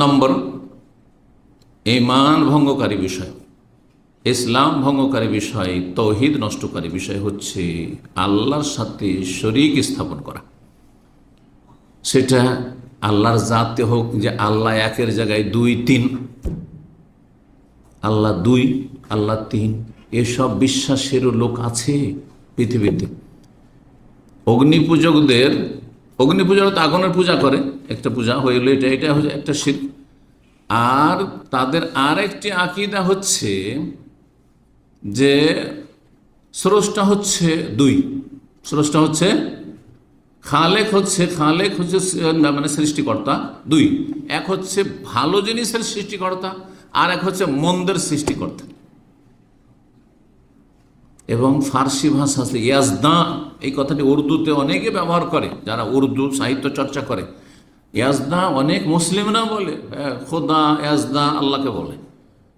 নম্বর ঈমান ভঙ্গকারী বিষয়, ইসলাম ভঙ্গকারী বিষয়, তৌহিদ নষ্টকারী বিষয় হচ্ছে আল্লাহর সাথে শরীক স্থাপন করা। সেটা আল্লাহর জাতে হোক, যে আল্লাহ একের জায়গায় দুই তিন, আল্লাহ দুই, আল্লাহ তিন, এসব বিশ্বাসেরও লোক আছে পৃথিবীতে। অগ্নিপূজকদের, অগ্নিপূজক তো আগুনের পূজা করে, একটা পূজা হইল, এটা হচ্ছে একটা শিরক। আর তাদের আর একটি আকীদা হচ্ছে যে স্রষ্টা হচ্ছে দুই, স্রষ্টা হচ্ছে খালেক হচ্ছে মানে সৃষ্টিকর্তা দুই। এক হচ্ছে ভালো জিনিসের সৃষ্টিকর্তা, আর এক হচ্ছে মন্দের সৃষ্টিকর্তা। এবং ফার্সি ভাষা আছে ইয়াজদা, এই কথাটি উর্দুতে অনেকে ব্যবহার করে, যারা উর্দু সাহিত্য চর্চা করে। ইয়াজদা অনেক মুসলিমরা বলে, খোদা ইয়াজদা, আল্লাহকে বলে।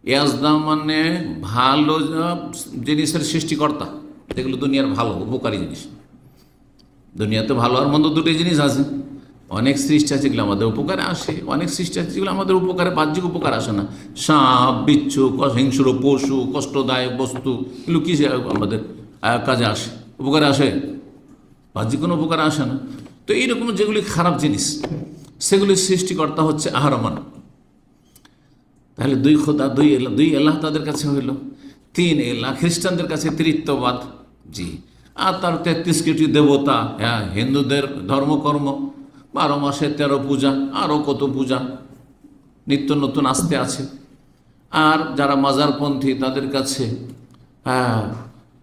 ইয়াজদা মানে ভালো জিনিসের সৃষ্টিকর্তা, যেগুলো দুনিয়ার ভালো উপকারী জিনিস। দুনিয়াতে ভালো আর মন্দ দুটি জিনিস আছে। অনেক সৃষ্টি আছে যেগুলো আমাদের উপকারে আসে, অনেক সৃষ্টি আছে যেগুলো আমাদের উপকারে, বাহ্যিক উপকার আসে না। সাপ, বিচ্ছু, হিংস্র পশু, কষ্টদায়ক বস্তু, এগুলো কি আমাদের কাজে আসে, উপকারে আসে? বাহ্যিক কোনো উপকারে আসে না। তো এইরকম যেগুলি খারাপ জিনিস, সেগুলির সৃষ্টিকর্তা হচ্ছে আহরমান। তাহলে দুই খোদা, দুই আল্লাহ তাদের কাছে হইল। তিন আল্লাহ খ্রিস্টানদের কাছে তৃতীয়বাদ, জি। আর তার 33 কোটি দেবতা, হ্যাঁ, হিন্দুদের ধর্মকর্ম, 12 মাসে 13 পূজা, আরও কত পূজা নিত্য নতুন আসতে আছে। আর যারা মাজারপন্থী, তাদের কাছে হ্যাঁ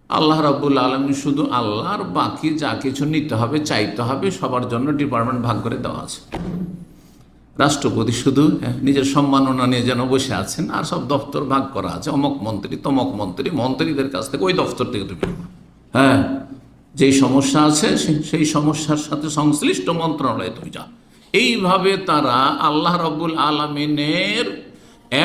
আল্লাহ রাব্বুল আলামিন শুধু আল্লাহর, বাকি যা কিছু নিতে হবে, চাইতে হবে, সবার জন্য ডিপার্টমেন্ট ভাগ করে দেওয়া আছে। রাষ্ট্রপতি শুধু নিজের সম্মাননা নিয়ে যেন বসে আছেন, আর সব দপ্তর ভাগ করা আছে, অমক মন্ত্রী, তমক মন্ত্রী, মন্ত্রীদের কাছ থেকে ওই দপ্তর থেকে তুমি হ্যাঁ যেই সমস্যা আছে সেই সমস্যার সাথে সংশ্লিষ্ট মন্ত্রণালয়ে তুমি যাও। এইভাবে তারা আল্লাহ রাব্বুল আলামিনের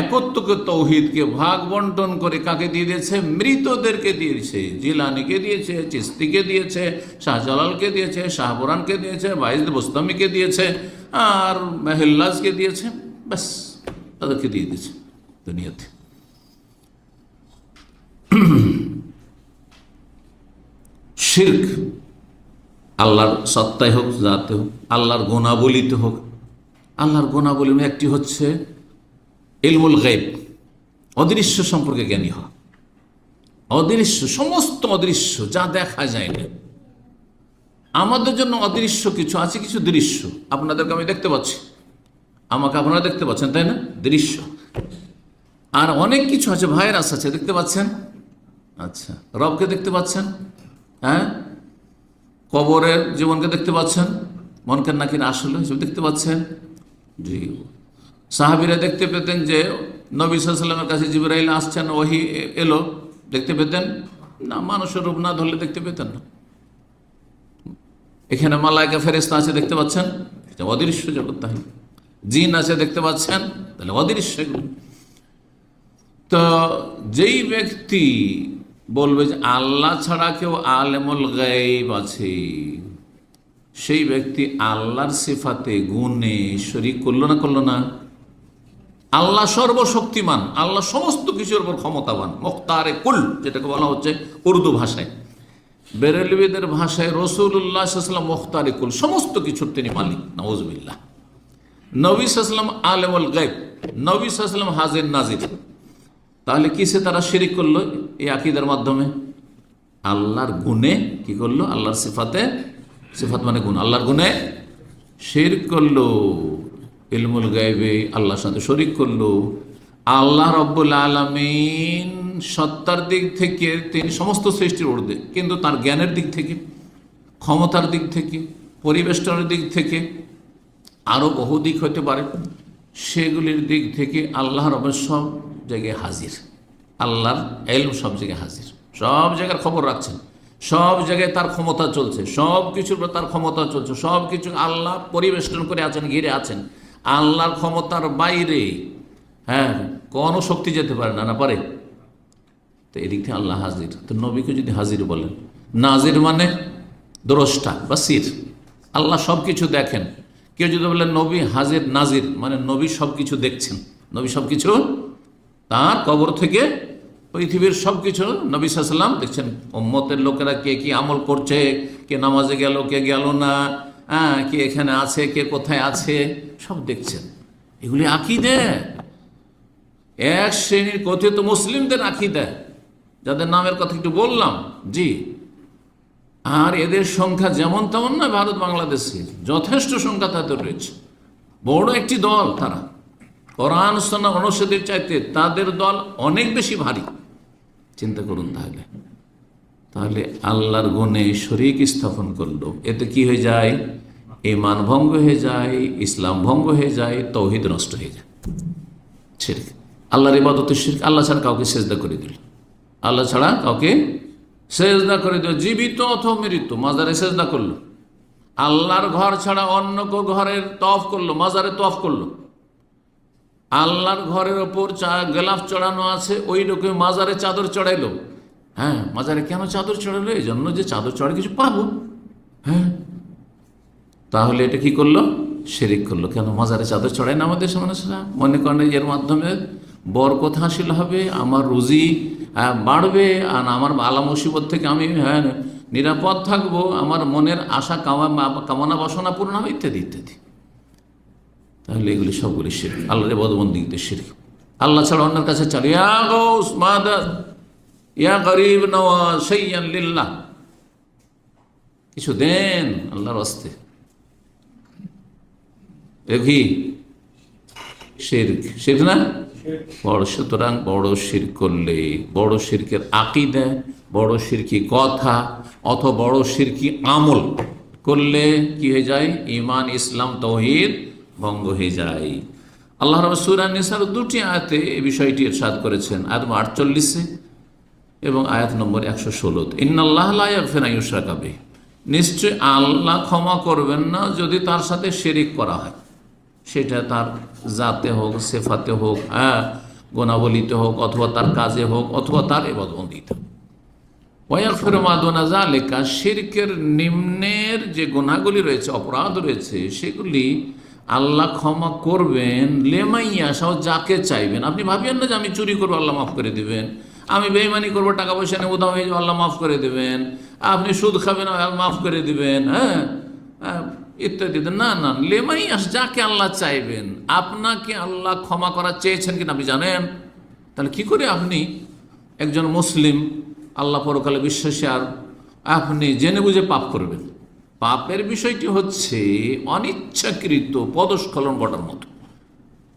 একত্বকে, তৌহিদকে ভাগ বন্টন করে কাকে দিয়ে দিয়েছে? মৃতদেরকে দিয়েছে। জিলানিকে দিয়েছে, চিস্তিকে দিয়েছে, শাহজালালকে দিয়েছে, শাহপুরানকে দিয়েছে, বাইজ বোস্তামিকে দিয়েছে, আর মেহেল্লাজকে দিয়েছে। ব্যাস, তাদেরকে দিয়ে দিয়েছে দুনিয়াতে। শিরক আল্লাহর সত্তায় হোক, জাতে হোক, আল্লাহর গুণাবলিতে হোক। আল্লাহর গুণাবলী একটি হচ্ছে ইলমুল গায়ব, অদৃশ্য সম্পর্কে জ্ঞানী হওয়া। অদৃশ্য, সমস্ত অদৃশ্য, যা দেখা যায় না। আমাদের জন্য অদৃশ্য কিছু আছে, কিছু দৃশ্য। আপনাদেরকে আমি দেখতে পাচ্ছি, আমাকে আপনারা দেখতে পাচ্ছেন, তাই না? দৃশ্য। আর অনেক কিছু আছে, ভাইরাস আছে, দেখতে পাচ্ছেন? আচ্ছা, রবকে দেখতে পাচ্ছেন? হ্যাঁ, কবরের জীবনকে দেখতে পাচ্ছেন? মনকে নাকি আসলে সব দেখতে পাচ্ছেন? জি। সাহাবীরা দেখতে পেতেন যে নবী সাল্লাল্লাহু আলাইহি ওয়াসাল্লামের কাছে জিবরাইল আসছেন, ওহী এলো, দেখতে পেতেন না? মানুষের রূপ না ধরলে দেখতে পেতেন না। এখানে মালায়েকা ফেরেশতা আছে, দেখতে পাচ্ছেন? অদৃশ্য জগৎ। তাই জিন আছে, দেখতে পাচ্ছেন? তাহলে অদৃশ্য। তো যেই ব্যক্তি বলবে যে আল্লাহ ছাড়া কেউ আলেমুল গায়ব আছে, সেই ব্যক্তি আল্লাহর সিফাতে, গুণে শরীক করলো না? করলো না? আল্লাহ সর্বশক্তিমান, আল্লাহ সমস্ত কিছুর উপর ক্ষমতাবান, মুখতারে কুল, যেটাকে বলা হচ্ছে উর্দু ভাষায়। বেরেলভিদের ভাষায় রাসূলুল্লাহ সাল্লাল্লাহু আলাইহি ওয়াসাল্লাম মুখতারে কুল, সমস্ত কিছুর তিনি মালিক। নাউযুবিল্লাহ। নবী সাল্লাল্লাহু আলাইহি ওয়াসাল্লাম আলেমুল গায়ব, নবী সাল্লাল্লাহু আলাইহি ওয়াসাল্লাম হাজির নাজির। তাহলে কিসে তারা শিরিক করলো? এই আকীদার মাধ্যমে আল্লাহর গুণে কি করলো? আল্লাহর সিফাতে, সিফাত মানে গুণ, আল্লাহর গুণে শিরক করলো। ইলমুল গায়বে আল্লাহর সাথে শরীক করলো। আল্লাহ রাব্বুল আলামিন সত্তার দিক থেকে তিনি সমস্ত সৃষ্টির ঊর্ধ্বে, কিন্তু তার জ্ঞানের দিক থেকে, ক্ষমতার দিক থেকে, পরিবেষ্টনের দিক থেকে, আরও বহু দিক হতে পারে, সেগুলির দিক থেকে আল্লাহ রাব্বুল সব জায়গায় হাজির। আল্লাহর ইলম সব জায়গায় হাজির, সব জায়গার খবর রাখছেন, সব জায়গায় তার ক্ষমতা চলছে, সব কিছুর উপর তার ক্ষমতা চলছে, সব কিছু আল্লাহ পরিবেষ্টন করে আছেন, ঘিরে আছেন। আল্লাহর ক্ষমতার বাইরে হ্যাঁ কোনো শক্তি যেতে পারে না, না পারে? তো এদিক থেকে আল্লাহ হাজির। তো নবীকে যদি হাজির বলেন, নাজির মানে দ্রষ্টা বা সির। আল্লাহ সব কিছু দেখেন, কেউ যদি বলেন নবী হাজির নাজির, মানে নবী সব কিছু দেখছেন, নবী সব কিছু তার কবর থেকে পৃথিবীর সব কিছু নবী সাল্লাল্লাহু আলাইহি ওয়াসাল্লাম দেখছেন। উম্মতের লোকেরা কে কি আমল করছে, কে নামাজে গেল কে গেল না, কে এখানে আছে কে কোথায় আছে, সব দেখছেন। এগুলি আকীদা, এক শ্রেণীর কথিত মুসলিমদের আকীদা, যাদের নামের কথা একটু বললাম। জি, আর এদের সংখ্যা যেমন তেমন না, ভারত বাংলাদেশে যথেষ্ট সংখ্যা তাদের রয়েছে। বড় একটি দল তারা, কোরআন সুন্নাহ অনুসারীদের চাইতে তাদের দল অনেক বেশি ভারী। চিন্তা করুন তাহলে, তাহলে আল্লাহর গুণে শরীক স্থাপন করলো, এতে কি হয়ে যায়? ঈমান ভঙ্গ হয়ে যায়, ইসলাম ভঙ্গ হয়ে যায়, তাওহীদ নষ্ট হয়ে যায়। শিরক, আল্লাহর ইবাদতে শিরক। আল্লাহ ছাড়া কাউকে সেজদা করে দিল, আল্লাহ ছাড়া কাউকে সেজদা করে দিল, জীবিত অথবা মৃত, মাজারে সেজদা করলো। আল্লাহর ঘর ছাড়া অন্য কেউ ঘরের তওয়াফ করলো, মাজারে তওয়াফ করলো। আল্লাহর ঘরের ওপর গেলাফ চড়ানো আছে, ওই রকম মাজারে চাদর চড়াইলো। হ্যাঁ, মাজারে কেন চাদর চড়াইলো? এই জন্য যে চাদর চড়াই কিছু পাবো। হ্যাঁ, তাহলে এটা কি করলো? শিরক করলো। কেন মাজারে চাদর চড়াই না আমাদের মানুষরা? মনে করেন এর মাধ্যমে বরকত হাসিল হবে, আমার রুজি বাড়বে, আর আমার আলা মুসিবত থেকে আমি নিরাপদ থাকবো, আমার মনের আশা কামনা বাসনা পূর্ণ হবে, ইত্যাদি ইত্যাদি। তাহলে এগুলি সবগুলি শিরক, আল্লাহর ইবাদতবন্দেগীতে শিরক। আল্লাহ ছাড়া অন্যের কাছে চালি, ইয়া গাউস মাদাদ, ইয়া গরিব নওয়াজ, শাইয়ান লিল্লাহ, কিছু দেন আল্লাহর রাস্তে, দেখি শিরক। শিরক না বড়, সুতরাং বড় শিরক করলে, বড় শিরকের আকীদা, বড় শিরকি কথা অথবা বড় শিরকি আমল করলে কি হয়ে যায়? ঈমান, ইসলাম, তাওহীদ ভঙ্গ হয়ে যায়। আল্লাহ রাব্বুল সূরা নিসার দুটি আয়াতে এই বিষয়টি ইরশাদ করেছেন, আয়াত 48 এবং আয়াত নম্বর 116। ইন্নাল্লাহা লা ইয়াগফিরু আন ইউশরাকা বিহি, নিশ্চয় আল্লাহ ক্ষমা করবেন না যদি তার সাথে শিরক করা হয়, সেটা তার জাতে হোক, সেফাতে হোক, গুণাবলিতে হোক, অথবা তার কাজে হোক, অথবা তার ইবাদতবন্দিতে হোক। ওয়া ইয়াগফিরু মা দুনা যালিকা, শিরকের নিম্নের যে গুনাহগুলি রয়েছে, অপরাধ রয়েছে, সেগুলি আল্লাহ ক্ষমা করবেন লিমান ইয়াশা, যাকে চাইবেন। আপনি ভাবিয়েন না যে আমি চুরি করবো আল্লাহ মাফ করে দেবেন, আমি বেঈমানি করবো, টাকা পয়সা নেবো, উধাও হয়ে যাবো, আল্লাহ মাফ করে দেবেন, আপনি সুদ খাবেন আল্লাহ মাফ করে দেবেন, ইত্যাদি। না না, লিমান ইয়াশা, যাকে আল্লাহ চাইবেন। আপনাকে আল্লাহ ক্ষমা করা চেয়েছেন কিনা আপনি জানেন? তাহলে কি করে আপনি একজন মুসলিম, আল্লাহ পরকালে বিশ্বাসী, আর আপনি জেনে বুঝে পাপ করবেন? পাপের বিষয়টি হচ্ছে অনিচ্ছাকৃত পদস্খলন ঘটার মতো।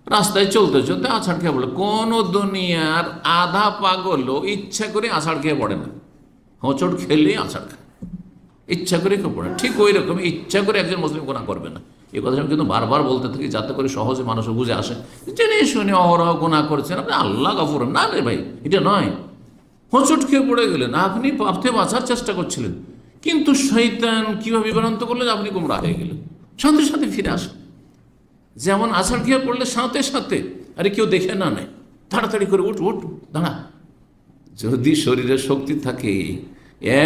রাস্তায় চলতে চলতে আছাড় খেয়ে পড়ে। কোনো দুনিয়ার আধা পাগলও ইচ্ছা করে আছাড় খেয়ে পড়ে না, হোঁচট খেলেই আছাড় খায়, ইচ্ছা করে কেউ পড়ে। ঠিক ওই রকম ইচ্ছা করে একজন মুসলিম গুনাহ করবে না। এই কথা আমি কিন্তু বারবার বলতে থাকি, যাতে করে সহজে মানুষ বুঝে আসে, জেনে শুনে অহরহ গুনাহ করছেন আপনি, আল্লাহ গফুর। না রে ভাই, এটা নয়। হোঁচট খেয়ে পড়ে গেলেন, আপনি পাপ থেকে বাঁচার চেষ্টা করছিলেন, কিন্তু শয়তান কিভাবে বিভ্রান্ত করলে যে আপনি গুমরাহ হয়ে গেলেন। সাথে সাথে ফিরে আসেন, যেমন আছাড় খেয়ে পড়লে সাথে সাথে, আরে কেউ দেখে না নেয়, তাড়াতাড়ি করে উঠ উঠ দাঁড়া। যদি শরীরে শক্তি থাকে,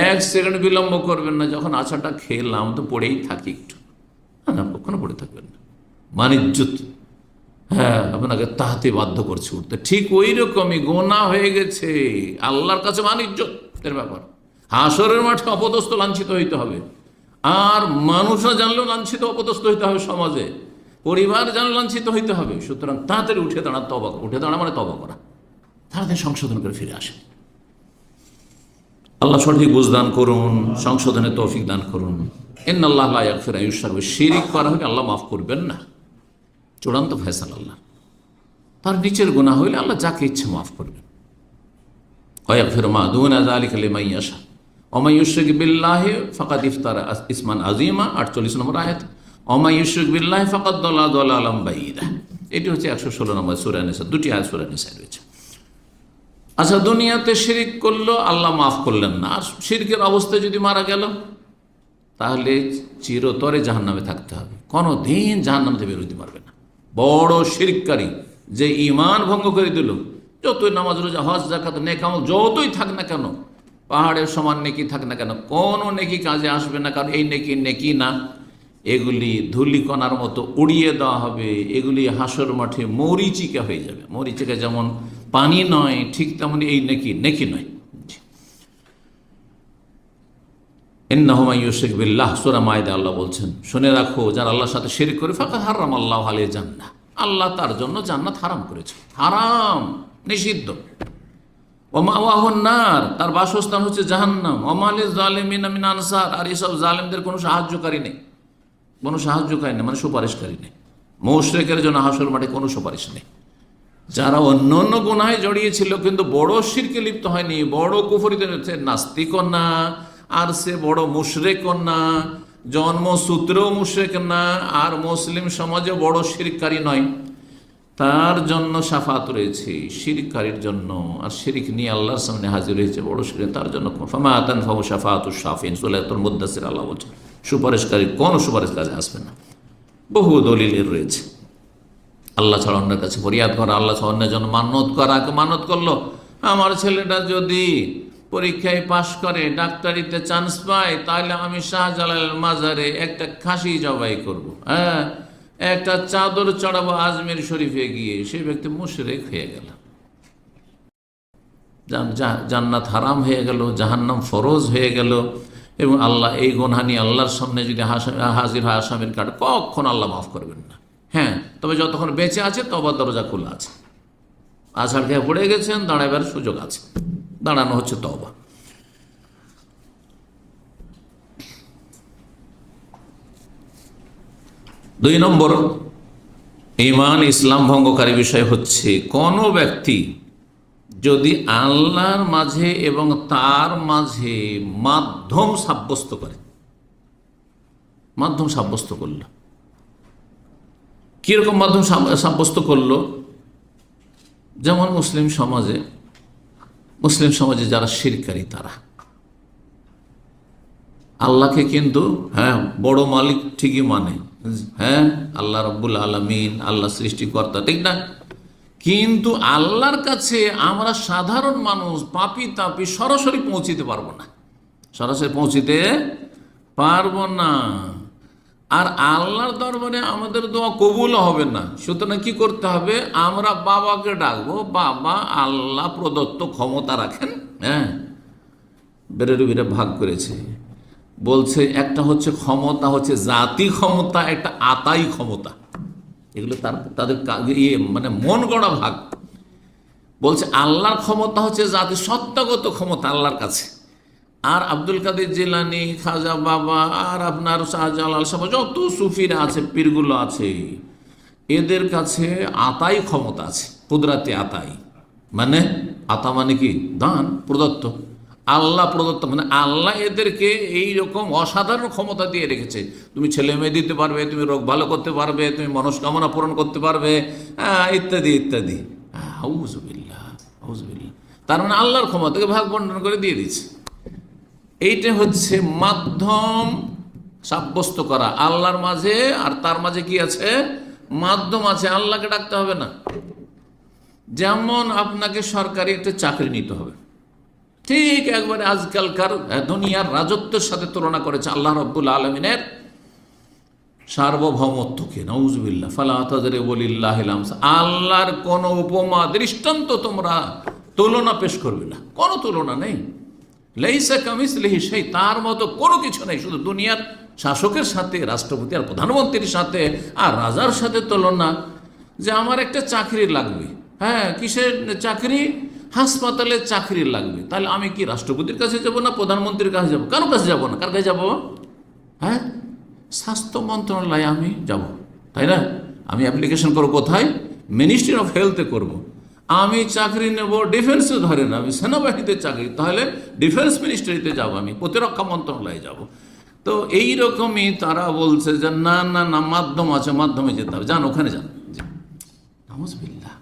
1 সেকেন্ড বিলম্ব করবেন না, যখন আছাড়টা খেলাম তো পড়েই থাকি একটু, না কখনো পড়ে থাকবেন না। মানিজ্জত, হ্যাঁ, আপনাকে তাহাতে বাধ্য করছে উঠতে। ঠিক ওই রকমই গোনা হয়ে গেছে আল্লাহর কাছে মানিজ্জতের ব্যাপার। হাসরের মাঠে অপদস্থ লাঞ্ছিত হইতে হবে, আর মানুষরা জানলেও লাঞ্ছিত অপদস্থ হইতে হবে, সমাজে পরিবার জানলে লাঞ্ছিত হইতে হবে। সুতরাং তাড়াতাড়ি উঠে দাঁড়া, তওবা, উঠে দাঁড়া মানে তওবা করা, তাড়াতাড়ি সংশোধন করে ফিরে আসে। আল্লাহ সঠিক বুঝদান করুন, সংশোধনের তৌফিক দান করুন। ইন্নাল্লাহা লা ইয়াগফিরু আন ইউশরাকা বিহি, শিরক করা হলে আল্লাহ মাফ করবেন না, চূড়ান্ত ফয়সালা আল্লাহ। তার নিচের গুনাহ হইলে আল্লাহ যাকে ইচ্ছে মাফ করবেন। ওয়া ইয়াগফিরু মা দুনা যালিকা লিমান ইয়াশা ওয়া মান ইউশরিক বিল্লাহি ফাকাদ ইফতারা ইসমান আযীমা, 48 নম্বর আয়াত। ওয়া মান ইউশরিক বিল্লাহি ফাকাদ দাল্লা দালালাম বাঈদা, এটি হচ্ছে 116 নম্বর সূরা নিসা, দুটি আয়াত সূরা নিসায় রয়েছে। আচ্ছা, দুনিয়াতে শিরক করলো, আল্লাহ মাফ করলেন না, আর শিরকের অবস্থায় যদি মারা গেল, তাহলে চিরতরে জাহান্নামে থাকতে হবে, কোনো দিন জাহান্নাম থেকে বের হইতে পারবে না। বড় শিরককারী, যে ঈমান ভঙ্গ করে দিল, যতই নামাজ রোজা হজ যাকাত নেক আমল যতই থাক না কেন, পাহাড়ের সমান নেকি থাক না কেন, কোনো নেকি কাজে আসবে না, কারণ এই নেকি নেকি না, এগুলি ধূলিকণার মতো উড়িয়ে দেওয়া হবে, এগুলি হাসর মাঠে মরিচিকা হয়ে যাবে। মরিচিকা যেমন পানি নয়, ঠিক তেমনি এই নেকি নেকি নয়। ইন্নাহু মান ইউশরিক বিল্লাহ, সূরা মাইদা আল্লাহ বলছেন, শুনে রাখো যারা আল্লাহর সাথে শিরক করে, ফাকাদ হারামাল্লাহু আলাইহি জান্নাহ, আল্লাহ তার জন্য জান্নাত হারাম করেছে। হারাম, নিষিদ্ধ। ওয়া মাওয়াহুন নার, তার বাসস্থান হচ্ছে জাহান্নাম। ওয়া মা লিয-যালিমিনা মিন আনসার, আর এইসব জালিমদের কোনো সাহায্যকারী নেই, কোনো সাহায্যকারী নেই, মানে সুপারিশকারী নেই। মুশরিকের জন্য হাসর মাঠে কোনো সুপারিশ নেই। যারা অন্য অন্য গুনাহে জড়িয়েছিল কিন্তু বড় শিরকে লিপ্ত হয়নি, বড় কুফরিতে নাস্তিকও না, আর সে বড় মুশরিকও না, জন্মসূত্রেও মুশরিক না, আর মুসলিম সমাজে বড় শিরকারী নয়, তার জন্য শাফাত রয়েছে শিরকারীর জন্য। আর শিরক নিয়ে আল্লাহর সামনে হাজির হয়েছে বড় শিরক, তার জন্য ফামা তানফাউ শাফাতুশ শাফিন, সূরাতুল মুদ্দাসির আল্লাহ বলছেন সুপারিশকারী কোনো সুপারিশ কাজে আসবে না। বহু দলিলের রয়েছে। আল্লাহ ছাড়া অন্যের কাছে ফরিয়াদ করা, আল্লাহ ছাড়া অন্যের জন্য মানত করা। মানত করলো আমার ছেলেটা যদি পরীক্ষায় পাশ করে, ডাক্তারিতে চান্স পায়, তাহলে আমি শাহজালাল মাজারে একটা খাসি জবাই করব, হ্যাঁ, একটা চাদর চড়াবো আজমির শরীফে গিয়ে। সেই ব্যক্তি মুশরিক হয়ে গেল, জান্নাত হারাম হয়ে গেল, জাহান্নাম ফরজ হয়ে গেল। এবং আল্লাহ এই গুনাহ নিয়ে আল্লাহর সামনে যদি হাজির হয় আসামির কাঠ, কখন আল্লাহ মাফ করবেন না। হ্যাঁ, তবে যতক্ষণ বেঁচে আছে তবার দরজা খোলা আছে। আছাড় খেয়ে পড়ে গেছেন, দাঁড়াবার সুযোগ আছে, দাঁড়ানো হচ্ছে তওবা। দুই নম্বর ঈমান ইসলাম ভঙ্গকারী বিষয় হচ্ছে কোন ব্যক্তি যদি আল্লাহর মাঝে এবং তার মাঝে মাধ্যম সাব্যস্ত করে। মাধ্যম সাব্যস্ত করল, কিরকম মাধ্যম সাব্যস্ত করলো? যেমন মুসলিম সমাজে যারা শিরকারী, তারা আল্লাহকে কিন্তু হ্যাঁ বড় মালিক ঠিকই মানে, হ্যাঁ আল্লাহ রাব্বুল আলামিন, আল্লাহ সৃষ্টিকর্তা, ঠিক না? কিন্তু আল্লাহর কাছে আমরা সাধারণ মানুষ পাপী তাপী সরাসরি পৌঁছিতে পারবো না, সরাসরি পৌঁছিতে পারবো না। আর আল্লাহর দরবারে আমাদের দোয়া কবুল হবে না। সুতরাং কি করতে হবে? আমরা বাবাকে ডাকবো, বাবা আল্লাহ প্রদত্ত ক্ষমতা রাখেন। হ্যাঁ, বেরেরবিরা ভাগ করেছে, বলছে একটা হচ্ছে ক্ষমতা হচ্ছে জাতি ক্ষমতা, একটা আতাই ক্ষমতা। এগুলো তাদের মানে মন গড়া ভাগ। বলছে আল্লাহর ক্ষমতা হচ্ছে জাতি সত্তাগত ক্ষমতা আল্লাহর কাছে, আর আব্দুল কাদের জিলানি, খাজা বাবা, আর আপনার শাহজালাল সাহেব, যত সুফিরা আছে, পীরগুলো আছে, এদের কাছে আতাই ক্ষমতা আছে, কুদরাতি আতাই। মানে আতা মানে কি? দান, প্রদত্ত, আল্লাহ প্রদত্ত। মানে আল্লাহ এদেরকে এই রকম অসাধারণ ক্ষমতা দিয়ে রেখেছে। তুমি ছেলে মেয়ে দিতে পারবে, তুমি রোগ ভালো করতে পারবে, তুমি মনস্কামনা পূরণ করতে পারবে, ইত্যাদি ইত্যাদি। আউযুবিল্লাহ, আউযুবিল্লাহ। তার মানে আল্লাহর ক্ষমতাকে ভাগ বন্টন করে দিয়ে দিচ্ছে। এইটা হচ্ছে মাধ্যম সাব্যস্ত করা। আল্লাহর মাঝে আর তার মাঝে কি আছে? মাধ্যম আছে। আল্লাহকে ডাকতে হবে না। যেমন আপনাকে সরকারি একটা চাকরি নিতে হবে, ঠিক একবারে আজকালকার দুনিয়ার রাজত্বের সাথে তুলনা করেছে আল্লাহ রাব্বুল আলামিনের সার্বভৌমত্বকে। নাউযুবিল্লাহ, ফালা তাযরিবু লিল্লাহিল আমসাল। আল্লাহর কোন উপমা দৃষ্টান্ত তোমরা তুলনা পেশ করবে না, কোনো তুলনা নেই। লাইসা কামিসলিহি শাই, তার মতো কোনো কিছু নেই। শুধু দুনিয়ার শাসকের সাথে, রাষ্ট্রপতি আর প্রধানমন্ত্রীর সাথে আর রাজার সাথে তুলনা, যে আমার একটা চাকরি লাগবে। হ্যাঁ, কিসের চাকরি? হাসপাতালে চাকরি লাগবে। তাহলে আমি কি রাষ্ট্রপতির কাছে যাব না প্রধানমন্ত্রীর কাছে যাব? কারো কাছে যাব না। কার কাছে যাব? হ্যাঁ, স্বাস্থ্য মন্ত্রণালয়ে আমি যাব, তাই না? আমি অ্যাপ্লিকেশন করবো কোথায়? মিনিস্ট্রি অফ হেলথে করব। আমি চাকরি নেব ডিফেন্সে, ধরেন আমি সেনাবাহিনীতে চাকরি, তাহলে ডিফেন্স মিনিস্ট্রিতে যাব, আমি প্রতিরক্ষা মন্ত্রণালয়ে যাব। তো এই রকমই তারা বলছে যে না না না, মাধ্যম আছে, মাধ্যমে যেতে হবে, যান ওখানে যান। নাউযুবিল্লাহ।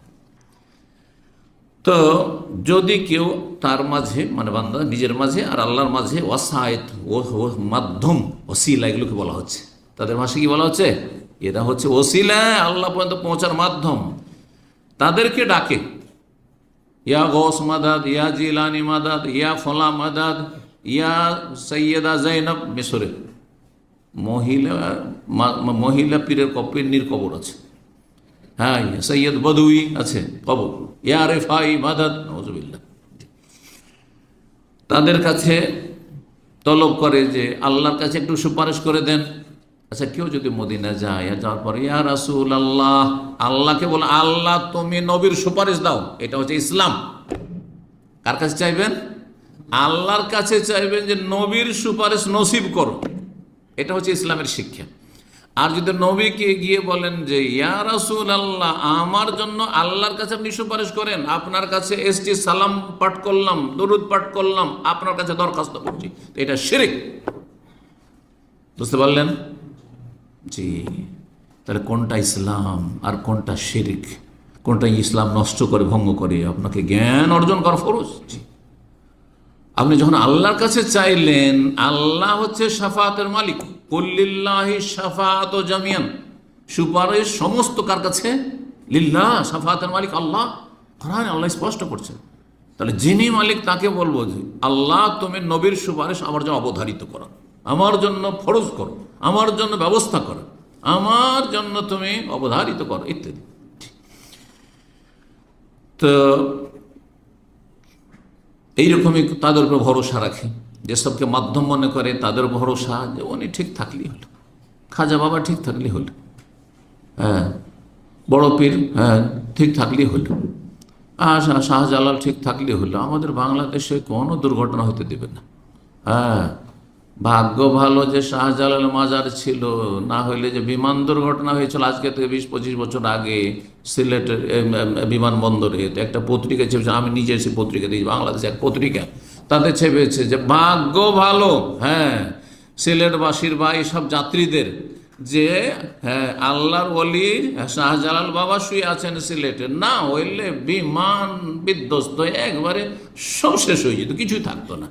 তো যদি কেউ তার মাঝে, মানে বান্দা নিজের মাঝে আর আল্লাহর মাঝে ওয়াসায়েত, ও মাধ্যম, ওসিলা, এগুলোকে বলা হচ্ছে, তাদের ভাষায় কি বলা হচ্ছে? এরা হচ্ছে ওসিলা, আল্লাহ পর্যন্ত পৌঁছার মাধ্যম। তাদেরকে ডাকে, ইয়া গৌস মাদাদ, ইয়া জিলানি মাদাদ, ইয়া ফলা মাদাদ, ইয়া সৈয়দা জাইনব, মিশরে মহিলা মহিলা পীরের পীরনির কবর আছে, হ্যাঁ, সৈয়দ বদুই আছে কবর, ইয়া রেফাই মাদাদ, নওয়াজুবিল্লাহ। তাদের কাছে তলব করে যে আল্লাহর কাছে একটু সুপারিশ করে দেন। আচ্ছা, কেউ যদি মদিনা যায়, যাওয়ার পরে ইয়া রাসূল আল্লাহ, আল্লাহকে বলে আল্লাহ তুমি নবীর সুপারিশ দাও, এটা হচ্ছে ইসলাম। কার কাছে চাইবেন? আল্লাহর কাছে চাইবেন যে নবীর সুপারিশ নসিব করো, এটা হচ্ছে ইসলামের শিক্ষা। আর যদি নবীকে গিয়ে বলেন যে ইয়া রাসূল আল্লাহ, আমার জন্য আল্লাহর কাছে আপনি সুপারিশ করেন, আপনার কাছে এসছি, সালাম পাঠ করলাম, দরুদ পাঠ করলাম, আপনার কাছে দরখাস্ত করছি, তো এটা শিরক। বুঝতে পারলেন? জি। তাহলে কোনটা ইসলাম আর কোনটা শিরক, কোনটা ইসলাম নষ্ট করে, ভঙ্গ করে, আপনাকে জ্ঞান অর্জন করা ফরজ। জি। আপনি যখন আল্লাহর কাছে চাইলেন, আল্লাহ হচ্ছে শাফাতের মালিক, কুল্লিল্লাহি শাফাআতু জামিয়ান, সুপারিশ সমস্ত কার কাছে? লিল্লাহ, শাফাতের মালিক আল্লাহ। কোরআনে আল্লাহ স্পষ্ট করছেন। তাহলে যিনি মালিক তাকে বলবো যে আল্লাহ তুমি নবীর সুপারিশ আমার জন্য অবধারিত করো, আমার জন্য ফরজ করো, আমার জন্য ব্যবস্থা করো, আমার জন্য তুমি অবধারিত করো, ইত্যাদি। তো এইরকমই তাদের উপর ভরসা রাখে, যেসবকে মাধ্যম মনে করে তাদের ভরসা যে উনি ঠিক থাকলেই হলো, খাজা বাবা ঠিক থাকলেই হলো, হ্যাঁ, বড় পীর হ্যাঁ ঠিক থাকলেই হলো, শাহজালাল ঠিক থাকলেই হলো। আমাদের বাংলাদেশে কোনো দুর্ঘটনা হতে দেবে না। হ্যাঁ, ভাগ্য ভালো যে শাহজালাল মাজার ছিল, না হইলে যে বিমান দুর্ঘটনা হয়েছিল আজকে থেকে 20-25 বছর আগে সিলেটের বিমানবন্দরে, একটা পত্রিকা ছেপেছে, আমি নিজে সেই পত্রিকা দিয়েছি, বাংলাদেশে এক পত্রিকা, তাদের ছেপেছে যে ভাগ্য ভালো, হ্যাঁ, সিলেটবাসীর বা এইসব যাত্রীদের যে হ্যাঁ আল্লাহর ওলি শাহজালাল বাবা শুয়ে আছেন সিলেটে, না হইলে বিমান বিধ্বস্ত হয়ে একবারে সব শেষ হয়ে যেত, কিছুই থাকতো না।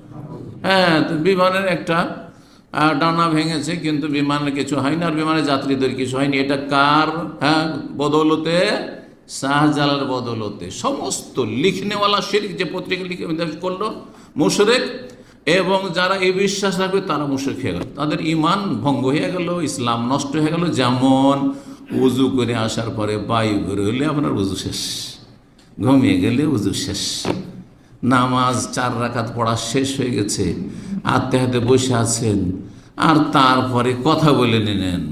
হ্যাঁ, তো বিমানের একটা ডানা ভেঙেছে, কিন্তু বিমানের কিছু হয়নি, আর বিমানের যাত্রীদের কিছু হয়নি। এটা কার? হ্যাঁ, বদৌলতে, শাহজালাল বদৌলতে। সমস্ত লিখনেওয়ালা শিরক, যে পত্রিকা লিখে করলো, মুশরিক, এবং যারা এই বিশ্বাস রাখবে তারা মুশরিক হয়ে গেল, তাদের ইমান ভঙ্গ হয়ে গেল, ইসলাম নষ্ট হয়ে গেল। যেমন উজু করে আসার পরে বায়ু ঘুরে হলে আপনার উজু শেষ, ঘুমিয়ে গেলে উজু শেষ, নামাজ 4 রাকাত পড়া শেষ হয়ে গেছে, হাতে হাতে বসে আছেন, আর তারপরে কথা বলে নিলেন,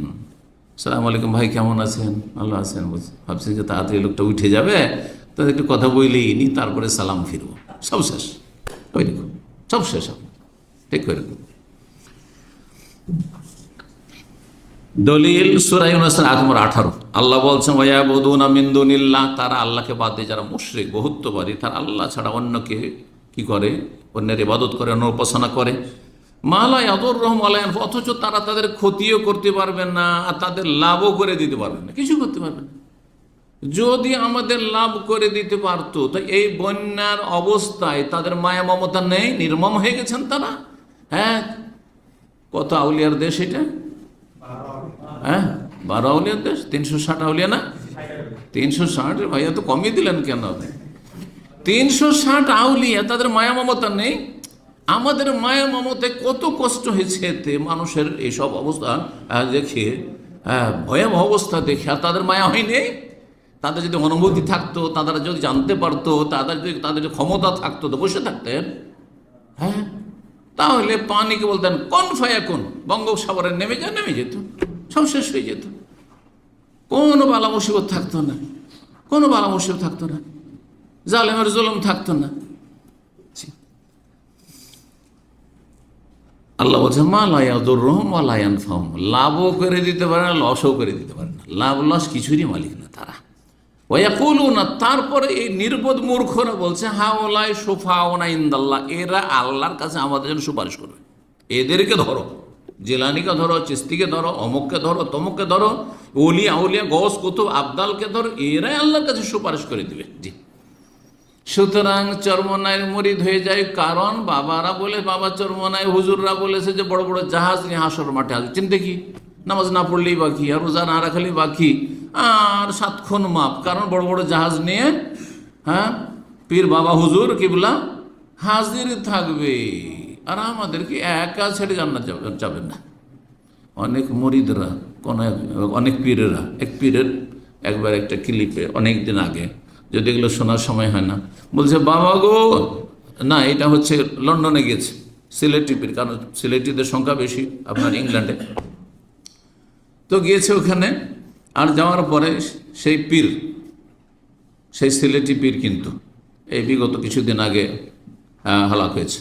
সালাম আলাইকুম ভাই কেমন আছেন? ভালো আছেন। ভাবছেন যে তাড়াতাড়ি লোকটা উঠে যাবে, তাদের একটু কথা বলেই নি, তারপরে সালাম ফিরবো, সব শেষ। ওই দেখুন, সব শেষ। ঠিক করে দলিল সূরা ইউনূসের আয়াত নম্বর 18, আল্লাহ বলছেন ওয়ায়াবুদুনা মিন দুনিল্লাহ, তারা আল্লাহকে বাদ দিয়ে, যারা মুশরিক বহুত্ববাদী, তারা আল্লাহ ছাড়া অন্যকে কি করে? অন্যের ইবাদত করে, অন্য উপাসনা করে। মা লা ইয়াদুররুহুম ওয়া লা ইয়ানফাউহুম, অথচ তারা তাদের ক্ষতিও করতে পারবে না আর তাদের লাভও করে দিতে পারবে না, কিছু করতে পারবে না। যদি আমাদের লাভ করে দিতে পারতো, তো এই বন্যার অবস্থায় তাদের মায়া মমতা নেই, নির্মম হয়ে গেছেন তারা। হ্যাঁ, কত আউলিয়ার দেশ এটা? হ্যাঁ, 12 আউলিয়ার দেশ, 360 আউলিয়া না? 360, ভাইয়া তো কমিয়ে দিলেন কেন? 360 আউলিয়া, তাদের মায়া মমতা নেই। আমাদের মায়া মমতায় কত কষ্ট হয়েছে এতে, মানুষের এইসব অবস্থা দেখে, ভয়াবহ অবস্থা দেখে, আর তাদের মায়া হয়নি। তাদের যদি অনুভূতি থাকতো, তারা যদি জানতে পারতো, তাদের ক্ষমতা থাকতো, তো বসে থাকতেন। হ্যাঁ, তাহলে পানিকে বলতেন কোন ফায়াকুন, বঙ্গোপসাগরে নেমে যেত, সব শেষ হয়ে যেত, কোনো বালা মুসিবত থাকতো না, কোনো বালা মুসিবত থাকতো না, জালেমের জুলুম থাকতো না। আল্লাহ বলছে মা লা ইয়াদুররুহুম ওয়া লা ইয়ানফাউহুম, লাভও করে দিতে পারে না, লসও করে দিতে পারে না, লাভ লস কিছুরই মালিক না তারা। ওয়ায়াকুলুনা, তারপরে এই নির্বোধ মূর্খরা বলছে হাউলাই শুফাউনা ইনদাল্লাহ, এরা আল্লাহর কাছে আমাদের জন্য সুপারিশ করবে। এদেরকে ধরো, জিলানিকে ধরো, চিস্তিকে ধরো, অমুককে ধরো, তমুককে ধরো, ওলিয়া আউলিয়া গৌস কুতুব আবদালকে ধরো, এরাই আল্লাহর কাছে সুপারিশ করে দিবে। জি, সুতরাং চরমনাইয়ের মুরিদ হয়ে যায়, কারণ বাবারা বলে, বাবা চরমনাই হুজুররা বলেছে যে বড় বড় জাহাজ নিয়ে হাসর মাঠে আসবে। চিন্তা কি, নামাজ না পড়লেই বাকি, আর রোজা না রাখলেই বাকি, আর 7 খুন মাপ, কারণ বড় বড় জাহাজ নিয়ে হ্যাঁ পীর বাবা হুজুর কিবলা হাজির থাকবে, আর আমাদেরকে একা ছেড়ে জান্নাত যাবেন না। অনেক মরিদরা, অনেক পীরেরা, এক পীরের একবার একটা ক্লিপে অনেক দিন আগে, যদি এগুলো শোনার সময় হয় না, বলছে বাবা গো, না এটা হচ্ছে লন্ডনে গেছে, সিলেটি পীর, কারণ সিলেটিদের সংখ্যা বেশি আপনার ইংল্যান্ডে, তো গিয়েছে ওখানে। আর যাওয়ার পরে সেই পীর, সেই সিলেটি পীর কিন্তু এই বিগত কিছুদিন আগে হালাক হয়েছে।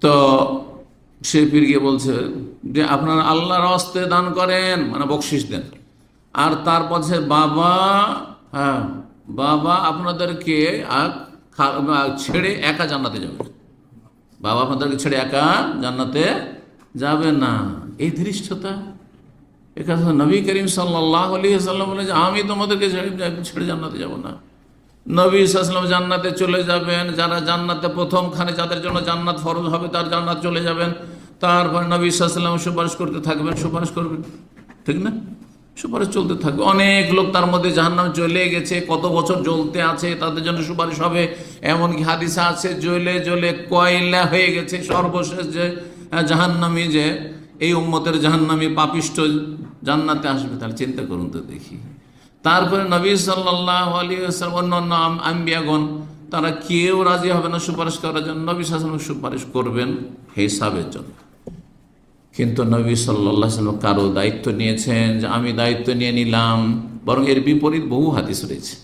তো সেই পীর গিয়ে বলছে যে আপনারা আল্লাহর হস্তে দান করেন, মানে বকশিস দেন, আর তারপর বাবা, হ্যাঁ বাবা আপনাদেরকে ছেড়ে একা জান্নাতে যাবে, বাবা আপনাদেরকে ছেড়ে একা জান্নাতে যাবে না। এই ধৃষ্টতা, এখানে নবী করিম সাল্লাল্লাহু আলাইহি ওয়াসাল্লাম বলে যে আমি তোমাদেরকে ছেড়ে জান্নাতে যাব না। নবী সাল্লাল্লাহু আলাইহি ওয়াসাল্লাম জান্নাতে চলে যাবেন, যারা জান্নাতে প্রথমখানে যাদের জন্য জান্নাত ফরজ হবে তার জান্নাত চলে যাবেন, তারপর নবী সাল্লাল্লাহু আলাইহি ওয়াসাল্লাম সুপারিশ করতে থাকবেন, সুপারিশ করবেন, ঠিক না, সুপারিশ চলতে থাকবে। অনেক লোক তার মধ্যে জাহান্নামে চলে গেছে, কত বছর জ্বলতে আছে, তাদের জন্য সুপারিশ হবে। এমনকি হাদিসে আছে জ্বলে জ্বলে কয়লা হয়ে গেছে, সর্বশেষ যে জাহান্নামী, যে এই উম্মতের জাহান্নামী পাপিষ্ঠ জান্নাতে আসবে। তাহলে চিন্তা করুন তো দেখি। তারপরে নবী সাল্লাল্লাহু আলাইহি ওয়াসাল্লাম, অন্যান্য আম্বিয়াগণ, তারা কেউ রাজি হবে না সুপারিশ করার জন্য, নবী সাল্লাল্লাহু আলাইহি ওয়াসাল্লাম সুপারিশ করবেন হিসাবের জন্য। কিন্তু নবী সাল্লাল্লাহু আলাইহি ওয়াসাল্লাম কারো দায়িত্ব নিয়েছেন যে আমি দায়িত্ব নিয়ে নিলাম, বরং এর বিপরীত বহু হাদিস রয়েছে।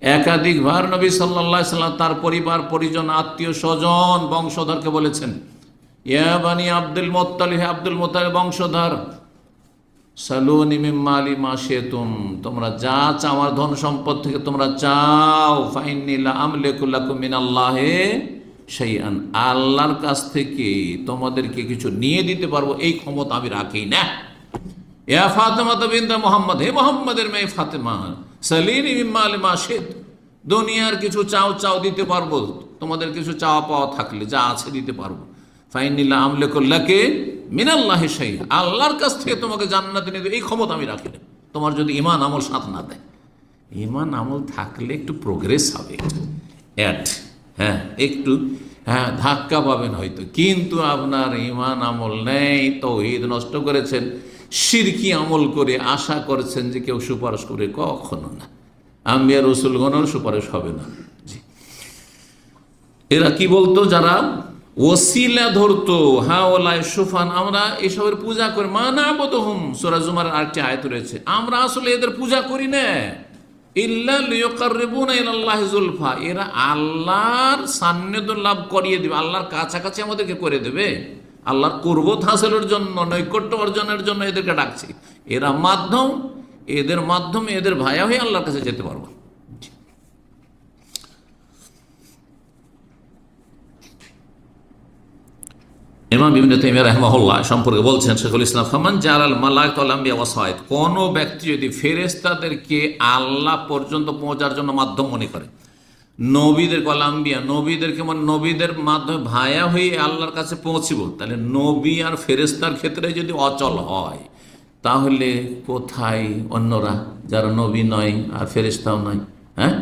একাধিকবার নবী সাল্লাল্লাহু আলাইহি ওয়াসাল্লাম তার পরিবার পরিজন, আত্মীয় স্বজন, বংশধরকে বলেছেন, ইয়া বানি আব্দুল মুত্তালিব, হে আব্দুল মুত্তালিব বংশধর, সালুনি মিন মালি মা শিতুম, তোমরা যা চাও আমার ধন সম্পদ থেকে তোমরা চাও, ফাইন্নী লা আমলিকু লাকুম মিনাল্লাহি শাইআন, আল্লাহর কাছ থেকে তোমাদেরকে কিছু নিয়ে দিতে পারবো এই ক্ষমতা আমি রাখি না। ইয়া ফাতেমা বিনতে মুহাম্মদ, হে মুহাম্মদের মেয়ে ফাতেমা, সালিনি মিন মালি মা শিত, দুনিয়ার কিছু চাও চাও দিতে পারবো, তোমাদের কিছু চাওয়া পাওয়া থাকলে যা আছে দিতে পারবো। ফাইন্নী লা আমলিকু লাকি মিনাল্লাহি শাইআন, আল্লাহর কাছ থেকে তোমাকে জান্নাতে নিয়ে দেব এই ক্ষমতা আমি রাখি না। তোমার যদি ঈমান আমল সাথ না দেয়, ঈমান আমল থাকলে একটু প্রোগ্রেস হবে, হ্যাঁ একটু ধাক্কা পাবেন হয়তো, কিন্তু আপনার ঈমান আমল নেই, তাওহীদ নষ্ট করেছেন, শিরকি আমল করে আশা করছেন যে কেউ সুপারিশ করে, কখনো না। আম্বিয়া রাসূলগণের সুপারিশ হবে না। জি, এরা কি বলতো, যারা ওসিলা ধরতো, হাওলাই সুফান, আমরা এসবের পূজা করি, মা নাবুদুহুম, সূরা জুমার আরেকটি আয়াত রয়েছে, আমরা আসলে এদের পূজা করি না, ইল্লা লিয়ুকাররিবুনা ইলাল্লাহি যুলফা, এরা আল্লাহর সান্নিধ্য লাভ করিয়ে দিবে, আল্লাহর কাছাকাছি আমাদেরকে করে দেবে, আল্লাহর কুরবত হাসিলের জন্য, নৈকট্য অর্জনের জন্য এদেরকে ডাকছি। এরা মাধ্যম, এদের মাধ্যমে এদের ভায়া হয়ে আল্লাহর কাছে যেতে পারবো। ইমাম ইবনে তাইমিয়া রাহিমাহুল্লাহ সম্পর্কে বলছেন, শেখুল ইসলাম, ফামান জালাল মালাইকাতুল আম্বিয়া ওয়াসাইদ, কোন ব্যক্তি যদি ফেরেশতাদেরকে আল্লাহ পর্যন্ত পৌঁছার জন্য মাধ্যম মনে করে, নবীদের আম্বিয়া, নবীদেরকে মানে নবীদের মাধ্যমে ভায়া হয়ে আল্লাহর কাছে পৌঁছিব, তাহলে নবী আর ফেরেশতার ক্ষেত্রে যদি অচল হয়, তাহলে কোথায় অন্যরা যারা নবী নয় আর ফেরেশতাও নয়, হ্যাঁ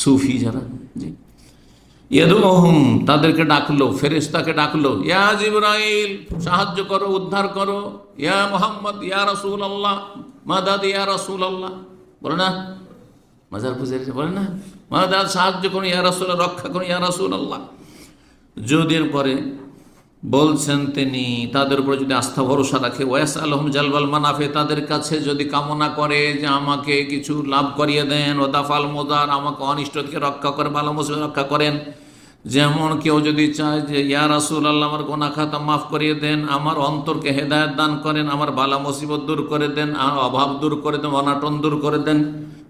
সুফি যারা, জি, ইয়াদুহুম, তাদেরকে ডাকলো, ফেরেশতাকে ডাকলো, ইয়া জিবরাইল সাহায্য করো, উদ্ধার করো, ইয়া মুহাম্মদ, ইয়া রাসূলুল্লাহ মাদাদ, ইয়া রাসূলুল্লাহ, বলে না মাজার পূজারী বলে না, মাদাদ সাহায্য করুন, ইয়া রাসূলুল্লাহ রক্ষা করুন, ইয়া রাসূলুল্লাহ। যদি পরে বলছেন তিনি তাদের উপরে যদি আস্থা ভরসা রাখে, ওয়াসআলহুম জালবাল মানাফি, তাদের কাছে যদি কামনা করে যে আমাকে কিছু লাভ করিয়ে দেন, ও দাফাল মুদার, আমাকে অনিষ্ট থেকে রক্ষা করে, ভালো মুসিবত রক্ষা করেন। যেমন কেউ যদি চায় যে ইয়া রাসূলুল্লাহ আমার গুনাহ খাতা মাফ করিয়ে দেন, আমার অন্তরকে হেদায়েত দান করেন, আমার বালা মুসিবত দূর করে দেন, অভাব দূর করে দেন, অনাটন দূর করে দেন,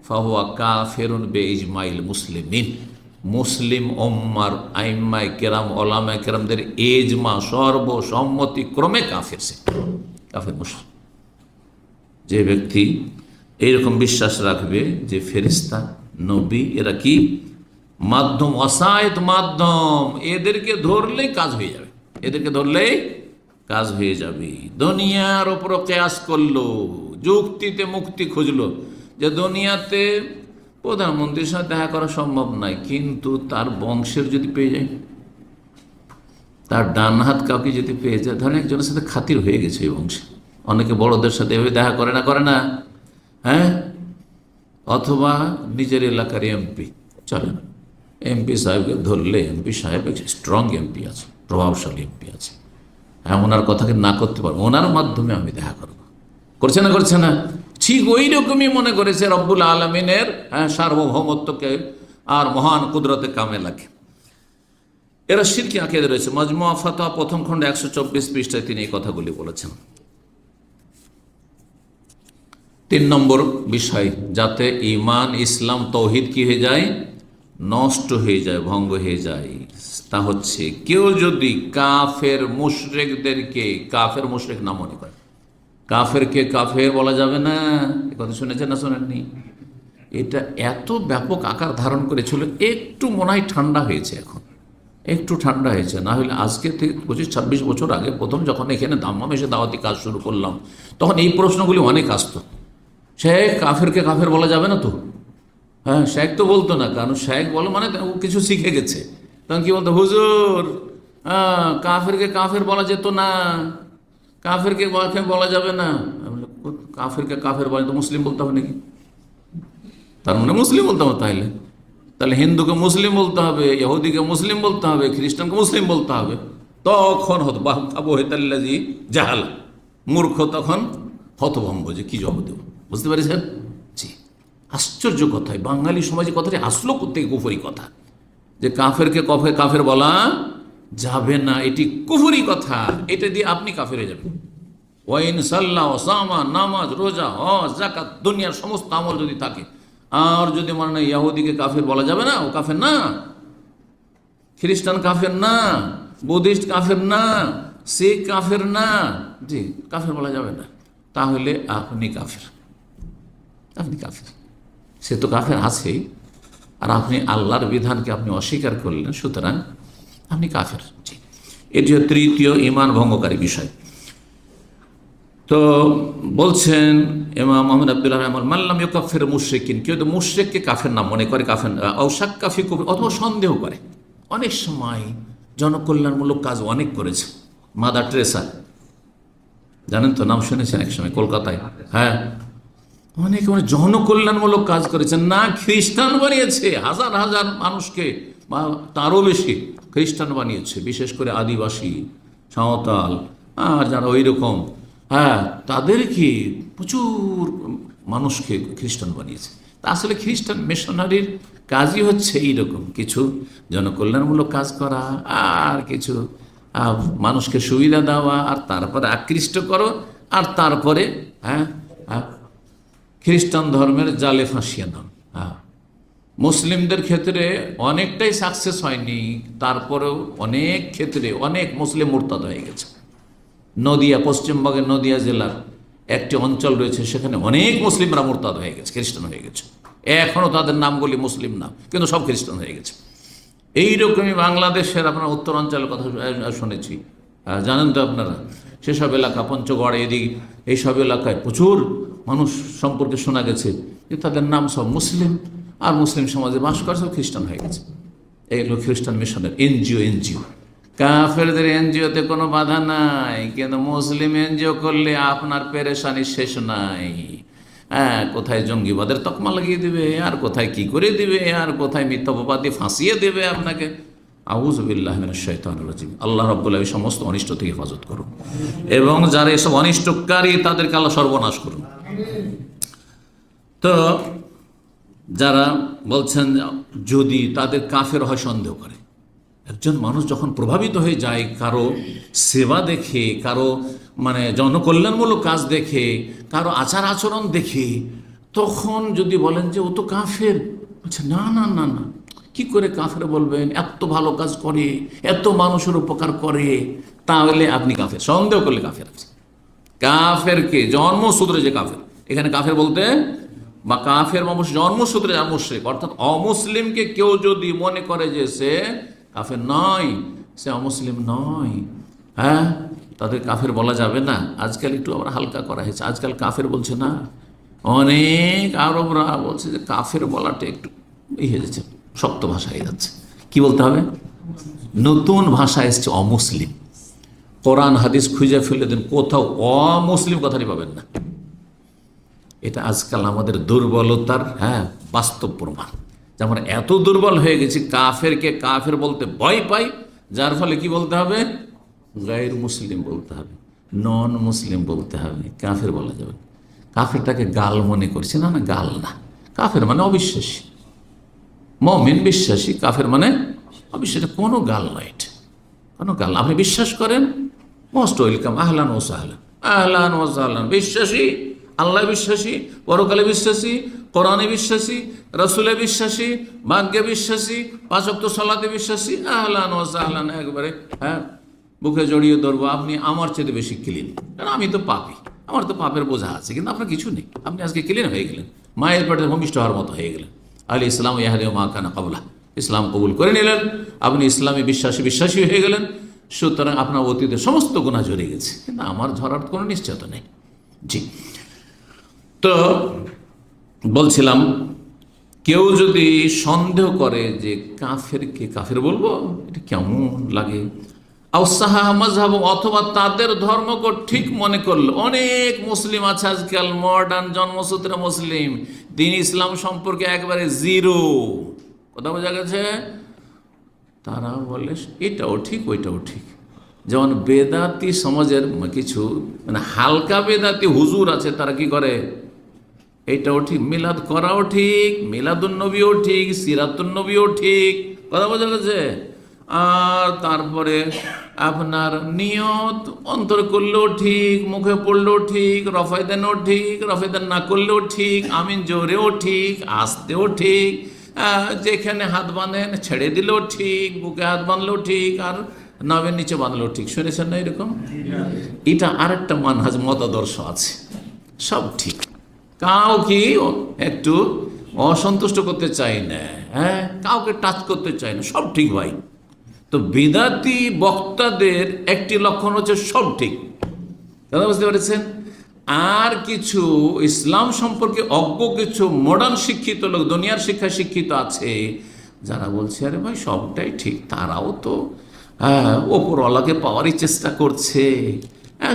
ফাহুয়া কাফিরুন বিইজমাইল মুসলিমিন, মুসলিম উম্মার আইম্মায়ে কেরাম, ওলামায়ে কেরামদের ইজমা, সর্বসম্মতি ক্রমে কাফির, সে কাফির মুশরিক। যে ব্যক্তি এইরকম বিশ্বাস রাখবে যে ফেরেশতা, নবী এরা কি মাধ্যম, অসায়ত মাধ্যম, এদেরকে ধরলেই কাজ হয়ে যাবে, এদেরকে ধরলেই কাজ হয়ে যাবে। দুনিয়ার ওপর কিয়াস করলো, যুক্তিতে মুক্তি খুঁজলো, যে দুনিয়াতে প্রধানমন্ত্রীর সাথে দেখা করা সম্ভব নয়, কিন্তু তার বংশের যদি পেয়ে যায়, তার ডান হাত কাউকে যদি পেয়ে যায়, ধরেন একজনের সাথে খাতির হয়ে গেছে এই বংশে, অনেকে বড়দের সাথে এভাবে দেখা করে না, হ্যাঁ? অথবা নিজের এলাকার এমপি, চলেন এমপি সাহেবকে ধরলে, এমপি সাহেব স্ট্রং এমপি আছে, প্রভাবশালী এমপি আছে, হ্যাঁ, ওনার কথাকে না করতে পারবো, ওনার মাধ্যমে আমি দেখা করবো। করছে না? ঠিক ওই রকমই মনে করেছে রব্বুল আলমিনের সার্বভৌমত্বকে আর মহান কুদরতে কামে লাগে। এরা শিরকি আকীদা রয়েছে। মাজমুয়া ফাতোয়া প্রথম খণ্ডে 124 পৃষ্ঠায় তিনি এই কথাগুলি বলেছেন। 3 নম্বর বিষয়, যাতে ঈমান, ইসলাম, তৌহিদ কি হয়ে যায়, নষ্ট হয়ে যায়, ভঙ্গ হয়ে যায়, তা হচ্ছে কেউ যদি কাফের মুশরিকদেরকে কাফের মুশরিক না মনে করে। কাফেরকে কাফের বলা যাবে না, এ কথা শুনেছেন না শোনেননি? এটা এত ব্যাপক আকার ধারণ করেছিল, একটু মনে হয় ঠান্ডা হয়েছে, এখন একটু ঠান্ডা হয়েছে। না হলে আজকে থেকে 25-26 বছর আগে প্রথম যখন এখানে দাম্মাম এসে দাওয়াতি কাজ শুরু করলাম, তখন এই প্রশ্নগুলি অনেক আসতো। শেখ, কাফেরকে কাফের বলা যাবে না তো? হ্যাঁ, শেখ তো বলতো না, কারণ শেখ বলো মানে ও কিছু শিখে গেছে। তখন কি বলতো, হুজুর কাফেরকে কাফের বলা যেত না, কাফেরকে কাফের বলা যাবে না। কাফেরকে কাফের বলা তো মুসলিম বলতে হবে নাকি? তার মানে মুসলিম বলতে হবে, তাহলে হিন্দুকে মুসলিম বলতে হবে, ইহুদিকে মুসলিম বলতে হবে, খ্রিস্টানকে মুসলিম বলতে হবে। তখন হতো আবু হেতাল্লাজি জাহালা, মূর্খ তখন হতভম্ব, যে কি জবাব দেব। বুঝতে পেরেছেন? জি, আশ্চর্য কথাই, বাঙালি সমাজে কথাটি আসলো কোথেকে? কুফরি কথা, যে কাফেরকে কাফের বলা যাবে না, এটি কুফরি কথা, এটা দিয়ে আপনি কাফের হয়ে যাবেন। ওয়াইন সাল্লাহ, ওসামা, নামাজ, রোজা, হজ, যাকাত, দুনিয়ার সমস্ত আমল যদি থাকে, আর যদি মনে হয় ইহুদিকে কাফের বলা যাবে না, ও কাফের না, খ্রিস্টান কাফের না, বুদ্ধিস্ট কাফের না, শিখ কাফের না, জি, কাফের বলা যাবে না, তাহলে আপনি কাফের, আপনি কাফের। সে তো কাফের আছেই, আর আপনি আল্লাহর বিধানকে আপনি অস্বীকার করলেন, সুতরাং আপনি কাফের। জি, এটি তৃতীয় ঈমান ভঙ্গকারী বিষয়। তো বলছেন ইমাম মুহাম্মদ আব্দুল্লাহ রহমান, মাল্লাম ইউকাফির মুশরিকিন, কেউ তো মুশরিককে কাফের না মনে করে, কাফের শাক্কা ফি কুফর, অথবা সন্দেহ করে। অনেক সময় জনকল্যাণমূলক কাজ অনেক করেছে। মাদার টেরেসা, জানেন তো, নাম শুনেছেন এক সময় কলকাতায়, হ্যাঁ, অনেক জনকল্যাণমূলক কাজ করেছেন। না খ্রিস্টান বানিয়েছে, হাজার হাজার মানুষকে বা তারও বেশি খ্রিস্টান বানিয়েছে, বিশেষ করে আদিবাসী, সাঁওতাল, আর যারা ওই রকম, হ্যাঁ, তাদেরকে প্রচুর মানুষকে খ্রিস্টান বানিয়েছে। তা আসলে খ্রিস্টান মিশনারির কাজই হচ্ছে এইরকম কিছু জনকল্যাণমূলক কাজ করা, আর কিছু মানুষকে সুবিধা দেওয়া, আর তারপরে আকৃষ্ট করো, আর তারপরে খ্রিস্টান ধর্মের জালে ফাঁসিয়ে দাও। হ্যাঁ, মুসলিমদের ক্ষেত্রে অনেকটাই সাকসেস হয়নি, তারপরেও অনেক ক্ষেত্রে অনেক মুসলিম মুরতাদ হয়ে গেছে। নদিয়া, পশ্চিমবঙ্গের নদিয়া জেলার একটি অঞ্চল রয়েছে, সেখানে অনেক মুসলিমরা মুরতাদ হয়ে গেছে, খ্রিস্টান হয়ে গেছে। এখনও তাদের নামগুলি মুসলিম নাম, কিন্তু সব খ্রিস্টান হয়ে গেছে। এইরকমই বাংলাদেশের আপনার উত্তরাঞ্চলের কথা শুনেছি, জানেন তো আপনারা, সেসব এলাকা, পঞ্চগড়, এদিক এইসব এলাকায় প্রচুর মানুষ সম্পর্কে শোনা গেছে যে তাদের নাম সব মুসলিম, আর মুসলিম সমাজে বাস করে সব খ্রিস্টান হয়ে গেছে। এইগুলো খ্রিস্টান মিশনের এনজিও। কাফেরদের এনজিওতে কোনো বাধা নাই, কিন্তু মুসলিম এনজিও করলে আপনার পেরেশানি শেষ নাই। হ্যাঁ, কোথায় জঙ্গিবাদের তকমা লাগিয়ে দিবে, আর কোথায় কি করে দিবে, আর কোথায় মিথ্যাবাদ দিয়ে ফাঁসিয়ে দেবে আপনাকে। আউযু বিল্লাহি মিনাশ শাইতানির রাজিম। আল্লাহ রাব্বুল আলামিন সমস্ত অনিষ্ট থেকে হেফাজত করুন, এবং যারা এসব অনিষ্টকারী তাদেরকে আল্লাহ সর্বনাশ করুন। তো যারা বলছেন যদি তাদের কাফের হয় সন্দেহ করে, একজন মানুষ যখন প্রভাবিত হয়ে যায় কারো সেবা দেখে, কারো জনকল্যাণমূলক কাজ দেখে, কারো আচার আচরণ দেখে, তখন যদি বলেন যে ও তো কাফের, বলছে না না না না, কি করে কাফের বলবেন, এত ভালো কাজ করে, এত মানুষের উপকার করে, তাহলে আপনি কাফের। সন্দেহ করলে কাফের। কাফেরকে জন্মসূত্রে যে কাফের, এখানে কাফের বলতে বা কাফের জন্মসূত্রে যা মুশরিক, অর্থাৎ অমুসলিমকে কেউ যদি মনে করে যে সে কাফের নয়, সে অমুসলিম নয়, হ্যাঁ, তাদের কাফের বলা যাবে না। আজকাল একটু আবার হালকা করা হয়েছে, আজকাল কাফের বলছে না, অনেক আরবরা বলছে যে কাফের বলাটা একটু হয়ে যাচ্ছে, শক্ত ভাষা হয়ে যাচ্ছে। কি বলতে হবে? নতুন ভাষা এসছে অমুসলিম। কোরআন হাদিস খুঁজে ফেলে দেন, কোথাও অমুসলিম কথাটি পাবেন না। এটা আজকাল আমাদের দুর্বলতার বাস্তব প্রমাণ, যে আমরা এত দুর্বল হয়ে গেছি, কাফেরকে কাফের বলতে ভয় পাই, যার ফলে কি বলতে হবে, গায়ের মুসলিম বলতে হবে, নন মুসলিম বলতে হবে, কাফের বলা যাবে না। কাফেরটাকে গাল মনে করছি, না না, গাল না। কাফের মানে অবিশ্বাসী, মুমিন বিশ্বাসী, কাফের মানে অবিশ্বাসী। কোনো গাল নয়, এটা কোনো গাল। আপনি বিশ্বাস করেন, মোস্ট ওয়েলকাম, আহলান ও সাহলান, আহলান ও সাহলান। বিশ্বাসী, আল্লাহ বিশ্বাসী, পরকালে বিশ্বাসী, কোরআনে বিশ্বাসী, রসুলে বিশ্বাসী, ভাগ্যে বিশ্বাসী, 5 ওয়াক্ত সালাতে বিশ্বাসী, আহলান ও সাহলান, একবারে বুকে জড়িয়ে ধরবো। আপনি আমার চেয়ে বেশি ক্লিন, কারণ আমি তো পাপী, আমার তো পাপের বোঝা আছে, কিন্তু আপনার কিছু নেই, আপনি আজকে ক্লিন হয়ে গেলেন, মায়ের পেটে ভূমিষ্ঠ হওয়ার মতো হয়ে গেলেন। আল ইসলাম ইয়াহদি মা কানা কাবলা, ইসলাম কবুল করে নিলেন, আপনি ইসলামে বিশ্বাসী হয়ে গেলেন। সুতরাং আপনার অতীতের সমস্ত গুনাহ ঝরে গেছে, কিন্তু আমার ঝরার কোনো নিশ্চয়তা নেই। জি, তো বলছিলাম, কেউ যদি সন্দেহ করে যে কাফেরকে কাফের বলবো, এটা কেমন লাগে, অথবা তাদের ধর্মকে ঠিক মনে করলো। অনেক মুসলিম আছে আজকাল, মডার্ন জন্মসূত্রে মুসলিম, দিন ইসলাম সম্পর্কে একবারে জিরো, কথা বোঝা গেছে। তারা বলে এটাও ঠিক ওইটাও ঠিক। যেমন বেদাতি সমাজের কিছু মানে হালকা বেদাতি হুজুর আছে, তারা কি করে, এইটাও ঠিক, মিলাদ করাও ঠিক, মিলাদুন্নবীও ঠিক, সিরাতুন্নবীও ঠিক, কথা বোঝা গেছে। আর তারপরে আপনার নিয়ত অন্তর করলেও ঠিক, মুখে পড়লেও ঠিক, রফায়দানও ঠিক, রফায়দান না করলেও ঠিক, আমিন জোরেও ঠিক, আসতেও ঠিক, যেখানে হাত বাঁধেন ছেড়ে দিলেও ঠিক, বুকে হাত বাঁধলেও ঠিক, আর নাভের নিচে বাঁধলেও ঠিক। শুনেছেন না এরকম? এটা আরেকটা মানহাজ মতাদর্শ আছে, সব ঠিক, কাউকে একটু অসন্তুষ্ট করতে চাই না, কাউকে টাচ করতে চাই না, সব ঠিক ভাই। তো বিদাতি বক্তাদের একটি লক্ষণ হচ্ছে সব ঠিক, কথা বুঝতে পেরেছেন। আর কিছু ইসলাম সম্পর্কে অজ্ঞ কিছু মডার্ন শিক্ষিত লোক, দুনিয়ার শিক্ষায় শিক্ষিত আছে, যারা বলছে আরে ভাই সবটাই ঠিক, তারাও তো ওপরওয়ালাকে পাওয়ারই চেষ্টা করছে,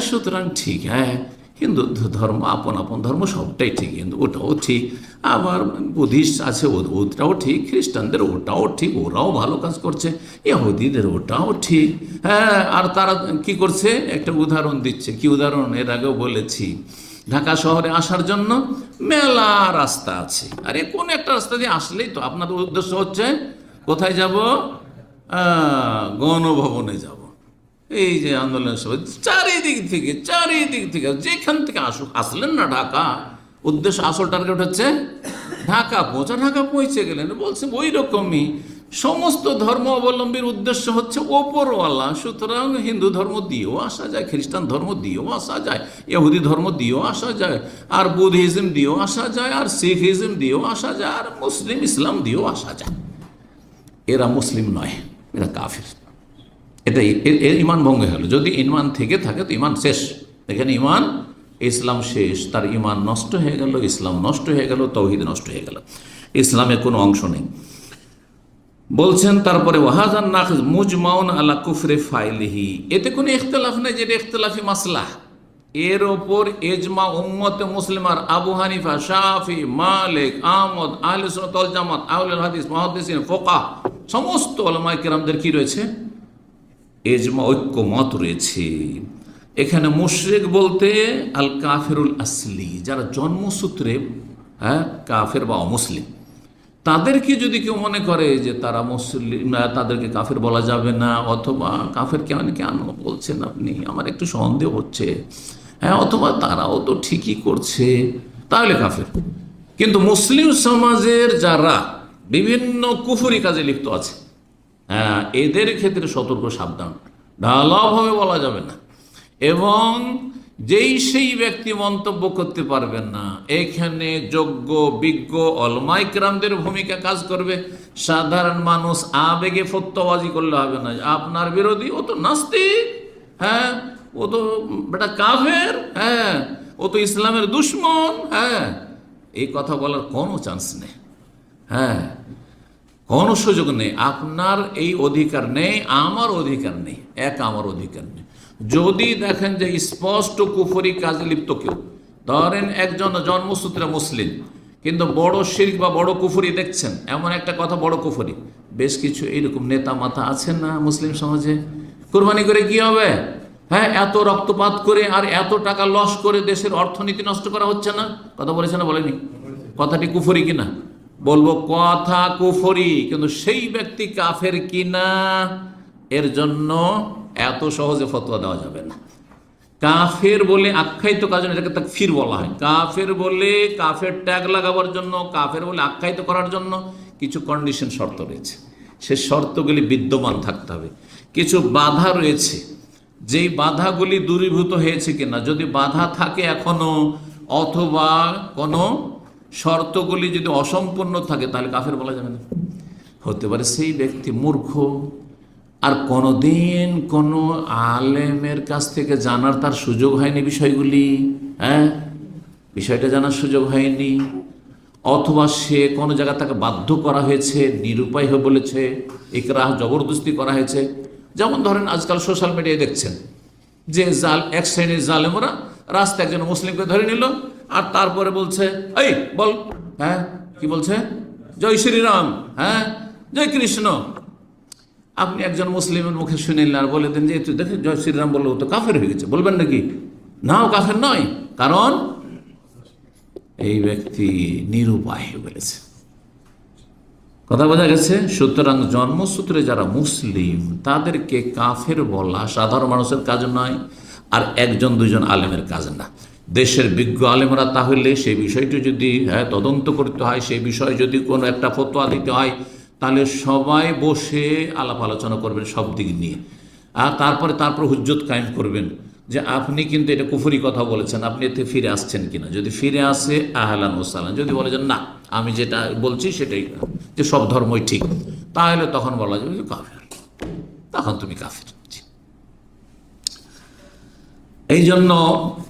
সুতরাং ঠিক, হিন্দু ধর্ম আপন আপন ধর্ম সবটাই ঠিক, কিন্তু ওটাও ঠিক। আবার বুদ্ধিস্ট আছে, ওটাও ঠিক, খ্রিস্টানদের ওটাও ঠিক, ওরাও ভালো কাজ করছে, ইহুদিদের ওটাও ঠিক। আর তারা কি করছে, একটা উদাহরণ দিচ্ছে। কি উদাহরণ? এর আগেও বলেছি, ঢাকা শহরে আসার জন্য মেলা রাস্তা আছে, আরে কোন একটা রাস্তা দিয়ে আসলেই তো আপনাদের উদ্দেশ্য হচ্ছে কোথায় যাব, গণভবনে যাব। এই যে আন্দোলনের সময় চারিদিক থেকে যেখান থেকে আসলেন না ঢাকা, উদ্দেশ্য আসল টার্গেট হচ্ছে ঢাকা পৌঁছা। ঢাকা পৌঁছে গেলেন, বলছে ওই রকমই সমস্ত ধর্ম অবলম্বীর উদ্দেশ্য হচ্ছে ওপরওয়ালা। সুতরাং হিন্দু ধর্ম দিয়েও আসা যায়, খ্রিস্টান ধর্ম দিয়েও আসা যায়, ইহুদি ধর্ম দিয়েও আসা যায়, আর বুদ্ধিজম দিয়েও আসা যায়, আর শিখিজম দিয়েও আসা যায়, আর মুসলিম ইসলাম দিয়েও আসা যায়। এরা মুসলিম নয়, এরা কাফির। এটা এর ইমান ভঙ্গ হয়ে গেল। যদি ইমান থেকে থাকে তো ইমান শেষ, এখানে ইমান ইসলাম শেষ, তার ইমান নষ্ট হয়ে গেল, ইসলাম নষ্ট হয়ে গেল, তাওহীদ নষ্ট হয়ে গেল, ইসলামের কোনো অংশ নেই। বলছেন তারপরে ওয়াহাজান নাখিজ মুজমাউন আলা কুফরে ফাইলিহি, এতে কোনো ইখতিলাফ নেই, যেটা ইখতিলাফি মাসলাহ, এর ওপর এজমা উম্মতে মুসলিমার আবু হানিফা, শাফি, মালিক, আহমদ, আহলে সুন্নাত ওয়াল জামাত, আহলুল হাদিস, মুহাদ্দিসিন, ফুকাহা, সমস্ত উলামায়ে কেরামদের কি রয়েছে, এজমা, ঐক্যমত রয়েছে। এখানে মুশরিক বলতে আল কাফিরুল আসলি, যারা জন্মসূত্রে কাফের বা অমুসলিম, তাদেরকে যদি কেউ মনে করে যে তারা মুসলিম, তাদেরকে কাফের বলা যাবে না, অথবা কাফের কেন বলছেন আপনি, আমার একটু সন্দেহ হচ্ছে, অথবা তারাও তো ঠিকই করছে, তাহলে কাফের। কিন্তু মুসলিম সমাজের যারা বিভিন্ন কুফরি কাজে লিপ্ত আছে, এদের ক্ষেত্রে সতর্ক, সাবধান, ঢালাওভাবে বলা যাবে না। এবং সেই ব্যক্তি মন্তব্য করতে পারবেন না, এখানে যোগ্য বিজ্ঞ ওলামায়ে কেরামদের ভূমিকা কাজ করবে। সাধারণ মানুষ আবেগে ফতোয়াবাজি করলে হবে না, আপনার বিরোধী ও তো নাস্তিক, ও তো বেটা কাফের, ও তো ইসলামের দুশ্মন, এই কথা বলার কোনো চান্স নেই, কোনো সুযোগ নেই। আপনার এই অধিকার নেই, আমার অধিকার নেই, আমার অধিকার নেই। যদি দেখেন যে স্পষ্ট কুফরি কাজে লিপ্ত কেউ, ধরেন একজন জন্মসূত্রে মুসলিম কিন্তু বড় শিরক বা বড় কুফরি দেখছেন, এমন একটা কথা বড় কুফরি, বেশ কিছু এইরকম নেতা মাথা আছেন না মুসলিম সমাজে, কোরবানি করে কি হবে, হ্যাঁ এত রক্তপাত করে আর এত টাকা লস করে দেশের অর্থনীতি নষ্ট করা হচ্ছে না, কথা বলেছে না বলেনি, কথাটি কুফরি কিনা, বলবো কথা কুফরি, কিন্তু সেই ব্যক্তি কাফের কিনা এর জন্য এত সহজে ফতোয়া দেওয়া যাবে না। কাফের বলে আখ্যায়িত কাজ, এটাকে তাকফির বলা হয়। কাফের বলে, কাফের ট্যাগ লাগাবার জন্য, কাফের বলে আখ্যায়িত করার জন্য কিছু কন্ডিশন, শর্ত রয়েছে, সে শর্তগুলি বিদ্যমান থাকতে হবে। কিছু বাধা রয়েছে, যেই বাধাগুলি দূরীভূত হয়েছে কিনা, যদি বাধা থাকে এখনো অথবা কোনো শর্তগুলি যদি অসম্পূর্ণ থাকে তাহলে কাফের বলা যাবে না। হতে পারে সেই ব্যক্তি মূর্খ, আর কোনোদিন কোনো আলেমের কাছ থেকে জানার তার সুযোগ হয়নি বিষয়গুলি, হ্যাঁ বিষয়টা জানার সুযোগ হয়নি, অথবা সে কোনো জায়গা তাকে বাধ্য করা হয়েছে, নিরুপায় হয়ে বলেছে, ইকরাহ জবরদস্তি করা হয়েছে। যেমন ধরেন আজকাল সোশ্যাল মিডিয়ায় দেখছেন যে এক শ্রেণীর জালেমরা রাস্তা একজন মুসলিমকে ধরে নিল আর তারপরে বলছে, এই বল, হ্যাঁ কি বলছে, জয় শ্রীরাম, হ্যাঁ জয় কৃষ্ণ। আপনি একজন মুসলিমের মুখে শুনে নিলেন আর বলে দেন যে তুই দেখে জয় শ্রীরাম বললো তো কাফের হয়ে গেছে, বলবেন নাকি? না, ও কাফের নয়, কারণ এই ব্যক্তি নিরুপায় হয়ে বলেছে। কথা বোঝা গেছে? সুতরাং জন্মসূত্রে যারা মুসলিম তাদেরকে কাফের বলা সাধারণ মানুষের কাজ নয়, আর একজন দুজন আলেমের কাজ না। দেশের বিজ্ঞ আলেমরা তাহলে সেই বিষয়টি যদি তদন্ত করতে হয়, সেই বিষয়ে যদি কোনো একটা ফতোয়া দিতে হয়, তাহলে সবাই বসে আলাপ আলোচনা করবেন সব দিক নিয়ে, আর তারপর হুজ্জত কায়েম করবেন যে আপনি কিন্তু এটা কুফরি কথা বলেছেন, আপনি এতে ফিরে আসছেন কিনা। যদি ফিরে আসে আহলান ও সাহলান, যদি বলে যে না আমি যেটা বলছি সেটাই, যে সব ধর্মই ঠিক, তাহলে তখন বলা যাবে যে কাফের, তখন তুমি কাফের। এই জন্য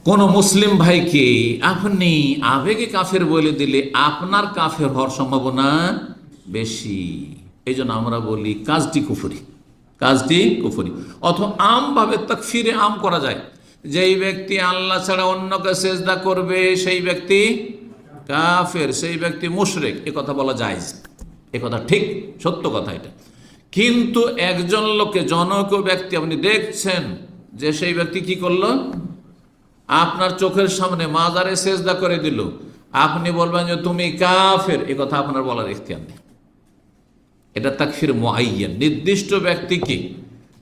কোন মুসলিম ভাইকে আপনি আবেগে কাফের বলে দিলে আপনার কাফের হওয়ার সম্ভাবনা বেশি। এই জন্য আমরা বলি কাজটি কুফরি, কাজটি কুফরি। অথবা আমভাবে তাকফিরে আম করা যায়, যেই ব্যক্তি আল্লাহ ছাড়া অন্যকে সেজদা করবে সেই ব্যক্তি কাফের, সেই ব্যক্তি মুশরিক, এ কথা বলা যায়, এ কথা ঠিক, সত্য কথা এটা। কিন্তু একজন লোককে, জনক ব্যক্তি আপনি দেখছেন যে সেই ব্যক্তি কি করলো, আপনার চোখের সামনে মাজারে সেজদা করে দিল, আপনি বলবেন যে তুমি কাফের, এ কথা আপনার বলার ইখতিয়ার নেই। এটা তাকফির মুআয়্যান, নির্দিষ্ট ব্যক্তিকে,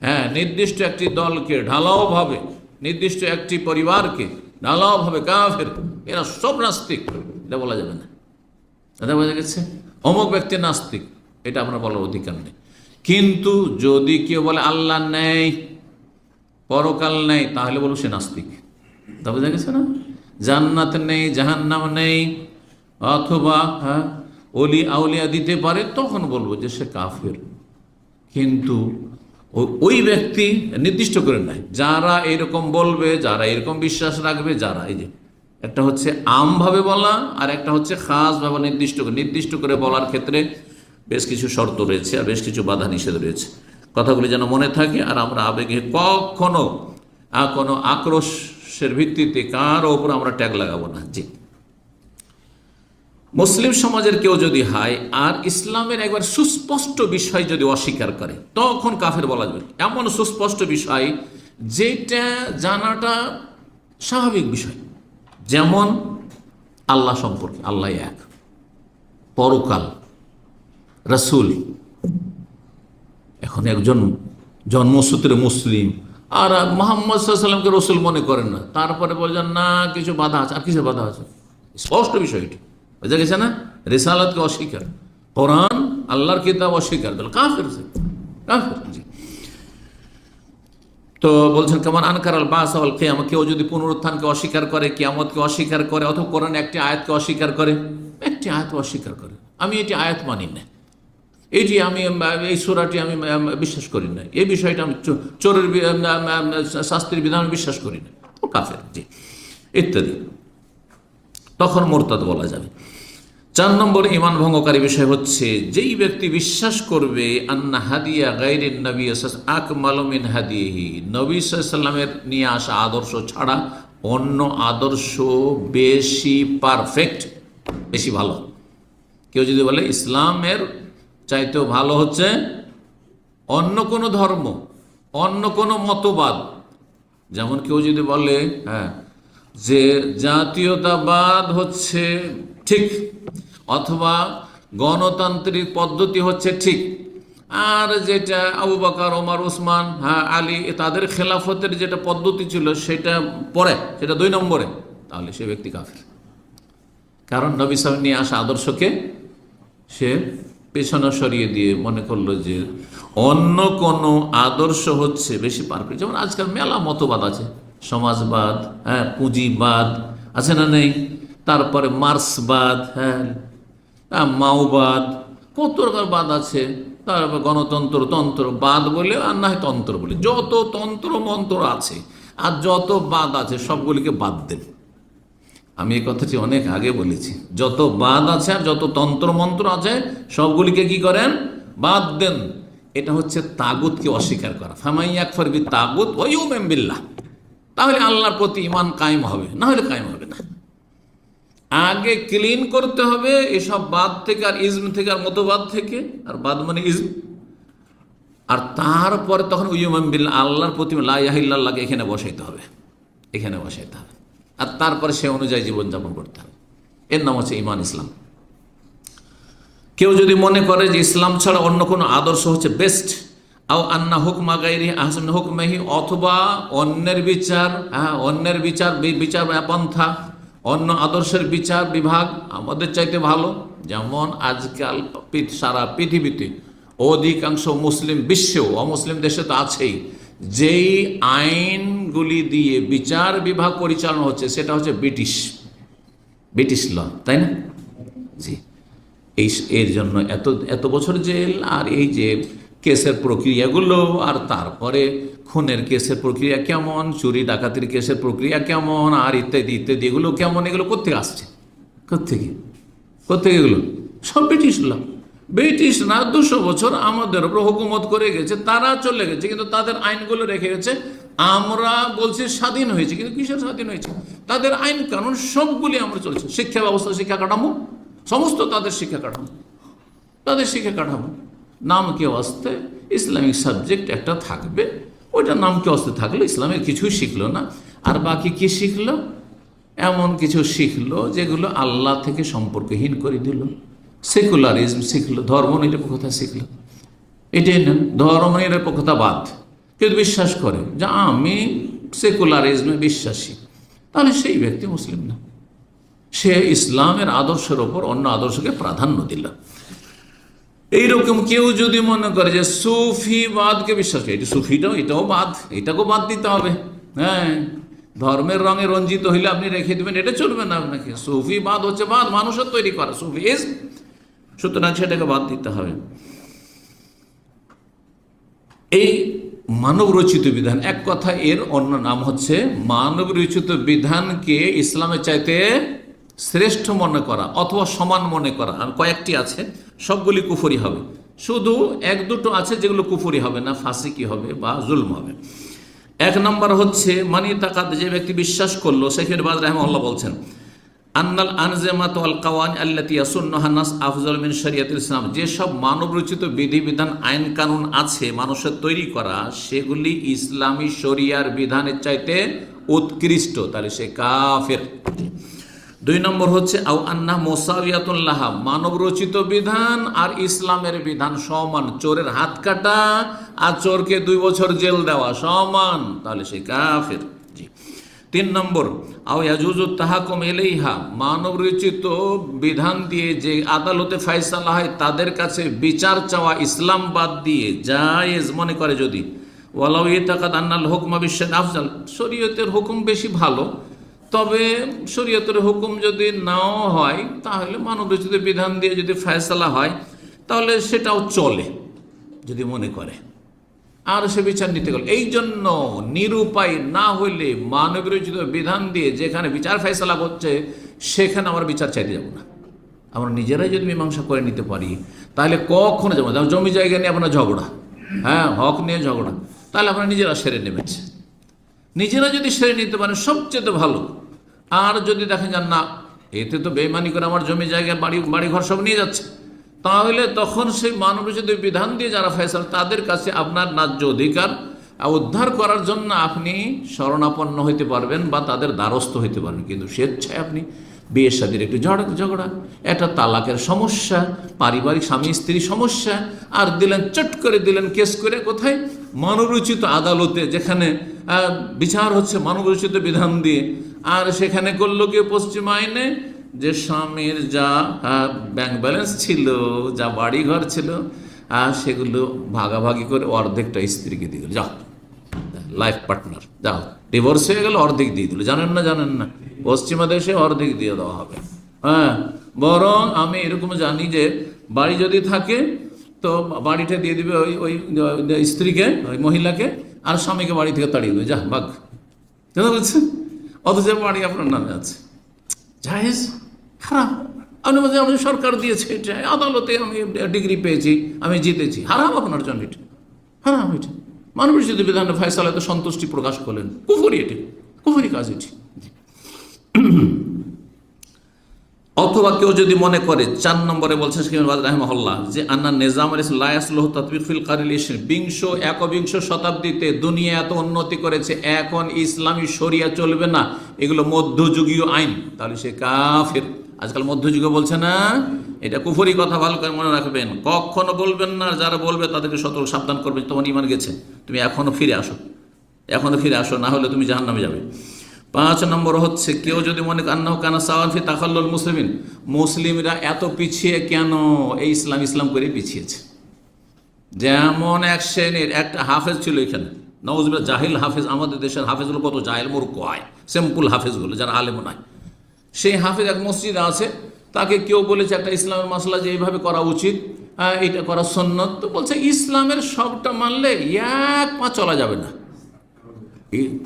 হ্যাঁ নির্দিষ্ট একটি দলকে ঢালাও ভাবে, নির্দিষ্ট একটি পরিবারকে ঢালাও ভাবে কাফের, এরা সব নাস্তিক, এটা বলা যাবে না। এটা বোঝা গেছে? অমুক ব্যক্তি নাস্তিক, এটা আপনার বলার অধিকার নেই। কিন্তু যদি কেউ বলে আল্লাহ নেই, পরকাল নেই, তাহলে বলবো সে নাস্তিক। তা বোঝা গেছে না? জান্নাত নেই, জাহান্নাম নেই, অথবা অলি আউলিয়া দিতে পারে, তখন বলবো যে সে কাফের। কিন্তু ওই ব্যক্তি নির্দিষ্ট করে নাই, যারা এরকম বলবে, যারা এরকম বিশ্বাস রাখবে, যারা এই যে একটা হচ্ছে আমভাবে বলা আর একটা হচ্ছে খাসভাবে নির্দিষ্ট করে বলার ক্ষেত্রে বেশ কিছু শর্ত রয়েছে আর বেশ কিছু বাধা নিষেধ রয়েছে। কথাগুলি যেন মনে থাকে, আর আমরা আবেগে কখনো কোনো আক্রোশের ভিত্তিতে কারো ওপর আমরা ট্যাগ লাগাবো না। জি, মুসলিম সমাজের কেউ যদি হয় আর ইসলামের একবার সুস্পষ্ট বিষয় যদি অস্বীকার করে, তখন কাফের বলা যাবে। এমন সুস্পষ্ট বিষয় যেটা জানাটা স্বাভাবিক বিষয়, যেমন আল্লাহ সম্পর্কে, আল্লাহ এক, পরকাল, রাসূল। এখন একজন জন্মসূত্রে মুসলিম আর মুহাম্মদ সাল্লাল্লাহু আলাইহি ওয়াসাল্লামকে রসুল মনে করেন না, তারপরে বলছেন না কিছু বাধা আছে, আর কিছু বাধা আছে, স্পষ্ট বিষয়টি বোঝা গেছে না? রিসালাতকে অস্বীকার, কোরআন আল্লাহর কিতাব অস্বীকার, কাফের, কাফের। জি, তো বলছেন কেমন আনকারাল বাস ওয়াল কিয়ামা, কেউ যদি পুনরুত্থানকে অস্বীকার করে, কিয়ামতকে অস্বীকার করে, অথবা কোরআন একটি আয়াতকে অস্বীকার করে, একটি আয়াত অস্বীকার করে, আমি এটি আয়াত মানি না, এইটি আমি এই সূরাটি আমি বিশ্বাস করি না, এই বিষয়টা আমি চোরের শাস্তির বিধান বিশ্বাস করি না, ও কাফের। জি, ইত্যাদি, তখন মোরতাদ বলা যাবে। 4 নম্বর ঈমান ভঙ্গকারী বিষয় হচ্ছে, যেই ব্যক্তি বিশ্বাস করবে আন্না হাদিয়া গায়রিন নবী আকমালু মিন হাদিহি, নবী সাল্লাল্লাহু আলাইহি ওয়াসাল্লামের নিয়ে আসা আদর্শ ছাড়া অন্য আদর্শ বেশি পারফেক্ট, বেশি ভালো। কেউ যদি বলে ইসলামের চাইতেও ভালো হচ্ছে অন্য কোনো ধর্ম, অন্য কোনো মতবাদ, যেমন কেউ যদি বলে যে জাতীয়তাবাদ হচ্ছে ঠিক, অথবা গণতান্ত্রিক পদ্ধতি হচ্ছে ঠিক, আর যেটা আবু বকর, ওমর, ওসমান, আলী তাদের খেলাফতের যেটা পদ্ধতি ছিল সেটা পরে, সেটা 2 নম্বরে, তাহলে সে ব্যক্তি কাফের। কারণ নবী সাল্লাল্লাহু আলাইহি ওয়াসাল্লাম নিয়ে আসা আদর্শকে সে পেছনে সরিয়ে দিয়ে মনে করলো যে অন্য কোনো আদর্শ হচ্ছে বেশি পারফেক্ট। যেমন আজকাল মেলা মতবাদ আছে, সমাজবাদ, পুঁজিবাদ আছে না নেই, তারপরে মার্ক্সবাদ, মাওবাদ, কত রকম বাদ আছে, তারপর গণতন্ত্র, তন্ত্রবাদ বলে, আর না হয় তন্ত্র বলে, যত তন্ত্র মন্ত্র আছে আর যত বাদ আছে সবগুলিকে বাদ দেন। আমি এই কথাটি অনেক আগে বলেছি, যত বাদ আছে আর যত তন্ত্র মন্ত্র আছে সবগুলিকে কি করেন, বাদ দেন। এটা হচ্ছে তাগুতকে অস্বীকার করা। ফামান ইয়াকফুর বিত-তাগুত ওয়া ইউমিন বিল্লাহ, তাহলে আল্লাহর প্রতি ঈমান কায়েম হবে, না হলে কায়েম হবে না। আগে ক্লিন করতে হবে এসব বাদ থেকে, আর ইজম থেকে, আর মতবাদ থেকে, আর বাদ মানে ইজম, আর তারপরে তখন ইউমিন বিল্লাহ, আল্লাহর প্রতি লা ইলাহা ইল্লাল্লাহকে এখানে বসাইতে হবে, এখানে বসাইতে হবে, আর তারপরে সে অনুযায়ী জীবনযাপন করতে হবে। এর নাম হচ্ছে ঈমান, ইসলাম। কেউ যদি মনে করে যে ইসলাম ছাড়া অন্য কোনো আদর্শ হচ্ছে বেস্ট, আও আন্না হুকমা গায়রিহি আহসান হুকমিহি, অথবা অন্যের বিচার, অন্যের বিচার পন্থা, অন্য আদর্শের বিচার বিভাগ আমাদের চাইতে ভালো। যেমন আজকাল সারা পৃথিবীতে অধিকাংশ মুসলিম বিশ্বেও, অমুসলিম দেশে তো আছেই, যেই আইনগুলি দিয়ে বিচার বিভাগ পরিচালনা হচ্ছে সেটা হচ্ছে ব্রিটিশ ল, তাই না? জি, এর জন্য এত বছর জেল, আর এই যে কেসের প্রক্রিয়াগুলো, আর তারপরে খুনের কেসের প্রক্রিয়া কেমন, চুরি ডাকাতির কেসের প্রক্রিয়া কেমন, আর ইত্যাদি ইত্যাদি, এগুলো কেমন, এগুলো কোত্থেকে আসছে, কোত্থেকে এগুলো সব ব্রিটিশরা 200 বছর আমাদের উপর হুকুমত করে গেছে, তারা চলে গেছে, কিন্তু তাদের আইনগুলো রেখে গেছে। আমরা বলছি স্বাধীন হয়েছে, কিন্তু কিসের স্বাধীন হয়েছে? তাদের আইন কানুন সবগুলি আমরা চলছে। শিক্ষা ব্যবস্থা, শিক্ষা কাঠামো, সমস্ত তাদের শিক্ষা কাঠামো, নাম কে আসতে ইসলামিক সাবজেক্ট একটা থাকবে, ওইটা নাম কে আসতে থাকলো, ইসলামের কিছুই শিখলো না, আর বাকি কি শিখলো? এমন কিছু শিখলো যেগুলো আল্লাহ থেকে সম্পর্কহীন করে দিল। সেকুলারিজম শিখলো, ধর্ম নিরপেক্ষতা শিখলো। এটাই না ধর্ম নিরপেক্ষতাবাদ। কেউ বিশ্বাস করে যে আমি সেকুলারিজমে বিশ্বাসী, তাহলে সেই ব্যক্তি মুসলিম না, সে ইসলামের আদর্শের ওপর অন্য আদর্শকে প্রাধান্য দিল। এইরকম কেউ যদি মনে করে যে সুফিবাদকে বিশ্বাস করে, এটি সুফিটাও, এটাও বাদ, এটাকেও বাদ দিতে হবে। ধর্মের রঙে রঞ্জিত হইলে আপনি রেখে দেবেন, এটা চলবে না আপনাকে। সুফিবাদ হচ্ছে বাদ, মানুষের তৈরি করা সুফিজম, সুতরাং সেটাকে বাদ দিতে হবে। এই মানব রচিত বিধান, এক কথা এর অন্য নাম হচ্ছে মানব রচিত বিধানকে ইসলামের চাইতে শ্রেষ্ঠ মনে করা অথবা সমান মনে করা। আর কয়েকটি আছে, সবগুলি কুফরি হবে, শুধু 1-2 আছে যেগুলো কুফরি হবে না, ফাসিকি হবে বা জুলম হবে। 1 নম্বর হচ্ছে মানি তাকাদ, যে ব্যক্তি বিশ্বাস করলো, শেখ বাজ রাহিমাহুল্লাহ বলছেন, আন্নাল আনজামাত ওয়াল কাওয়ানিন আল্লাতী ইয়াসুন্নুহা নাস আফজাল মিন শরিয়াতিল ইসলাম, যেসব মানব রচিত বিধিবিধান, আইন কানুন আছে মানুষের তৈরি করা, সেগুলি ইসলামী শরিয়ার বিধানের চাইতে উৎকৃষ্ট, তাহলে সে কাফের। 2 নম্বর হচ্ছে আও আন্না মুসাওয়াতুন লাহা, মানব রচিত বিধান আর ইসলামের বিধান সমান, চোরের হাত কাটা আর চোরকে 2 বছর জেল দেওয়া সমান, তাহলে সে কাফের। জি। 3 নম্বর আও ইয়াজুজু তাহাকুম ইলাইহা, মানব রচিত বিধান দিয়ে যে আদালতে ফয়সালা হয় তাদের কাছে বিচার চাওয়া ইসলাম বাদ দিয়ে জায়েজ মনে করে যদি, ওয়ালাউ ইতাকাদ আন্নাল হুকমা বিশরিআত আফজাল, শরীয়তের হুকুম বেশি ভালো, তবে শরীয়তের হুকুম যদি নাও হয় তাহলে মানব রচিত বিধান দিয়ে যদি ফয়সালা হয় তাহলে সেটাও চলে যদি মনে করে, আর সে বিচার নিতে গেল। এই জন্য নিরুপায় না হইলে মানব রচিত বিধান দিয়ে যেখানে বিচার ফয়সালা হচ্ছে সেখানে আমার বিচার চাইতে যাব না, আমরা নিজেরাই যদি মীমাংসা করে নিতে পারি, তাহলে কখনো যাবো জমি জায়গা নিয়ে আপনার ঝগড়া, হ্যাঁ হক নিয়ে ঝগড়া, তাহলে আমরা নিজেরা সেরে নেবেছে। নিজেরা যদি সেরে নিতে পারেন সবচেয়ে ভালো। আর যদি দেখেন যান না এতে তো বেইমানি করে আমার জমি জায়গা বাড়ি ঘর সব নিয়ে যাচ্ছে, তাহলে তখন সেই মানবরচিত বিধান দিয়ে যারা ফয়সালা তাদের কাছে আপনার ন্যায্য অধিকার উদ্ধার করার জন্য আপনি শরণাপন্ন হইতে পারবেন বা তাদের দ্বারস্থ হইতে পারবেন। কিন্তু স্বেচ্ছায় আপনি বিয়ে শাদীর একটু ঝগড়া, একটা তালাকের সমস্যা, পারিবারিক স্বামী স্ত্রী সমস্যা, আর দিলেন চট করে দিলেন কেস করে কোথায়, মানবরচিত আদালতে, যেখানে বিচার হচ্ছে মানবরচিত বিধান দিয়ে। আর সেখানে করলো কি পশ্চিম আইনে যে স্বামীর যা ব্যাংক ব্যালেন্স ছিল, যা বাড়িঘর ছিল, সেগুলো ভাগাভাগি করে অর্ধেকটা স্ত্রীকে দিয়ে দিল, যাও লাইফ পার্টনার, যাও ডিভোর্স হয়ে গেল, অর্ধেক দিয়ে দিল। জানেন না পশ্চিমা দেশে অর্ধেক দিয়ে দেওয়া হবে। হ্যাঁ, বরং আমি এরকম জানি যে বাড়ি যদি থাকে তো বাড়িটা দিয়ে দিবে ওই স্ত্রীকে, ওই মহিলাকে, আর স্বামীকে বাড়ি থেকে তাড়িয়ে দেবে, যা বাঘ, জানা বলছে, অথচ বাড়ি আপনার নামে আছে। জায়েজ? হারাম। আপনি বলছেন আমাদের সরকার দিয়েছে এটা, আদালতে আমি ডিগ্রি পেয়েছি, আমি জিতেছি, হারাম আপনার জন্য, এটা হারাম। এটা মানবরচিত বিধানের ফয়সালাতে সন্তুষ্টি প্রকাশ করলেন, কুফরি, এটি কুফরি কাজ এটি। অথবা কেউ যদি মনে করে, 4 নম্বরে বলছেন রাহিমাহুল্লাহ, যে আন্না নিজাম লায়াসলুহু তাতবিক ফিল কারিল 21 শতাব্দীতে দুনিয়া এত উন্নতি করেছে, এখন ইসলামী শরিয়া চলবে না, এগুলো মধ্যযুগীয় আইন, তাহলে সে কাফের। আজকাল মধ্যযুগে বলছে না, এটা কুফরি কথা, ভালো করে মনে রাখবেন, কখনো বলবেন না। যারা বলবে তাদেরকে সতর্ক সাবধান করবেন, তোমার ঈমান গেছে, তুমি এখনো ফিরে আসো, না হলে তুমি জাহান্নামে যাবে। 5 নম্বর হচ্ছে, কেউ যদি মনে আন্নাহু কানা সাওয়ান ফি তাখাল্লুল মুসলিমিন, মুসলিমরা এত পিছিয়ে কেন, এই ইসলাম করে পিছিয়েছে। যেমন এক শ্রেণীর একটা হাফেজ ছিল এখানে, নাউজুবিল্লাহ, জাহিল হাফেজ। আমাদের দেশের হাফেজগুলো কত জাহিল মূর্খ হয়, সিম্পল হাফেজগুলো যারা আলেম নয়। সেই হাফেজ এক মসজিদে আছে, তাকে কেউ বলেছে একটা ইসলামের মাসলা যে এইভাবে করা উচিত, এটা করা সুন্নত, তো বলছে ইসলামের সবটা মানলে এক পা চলা যাবে না।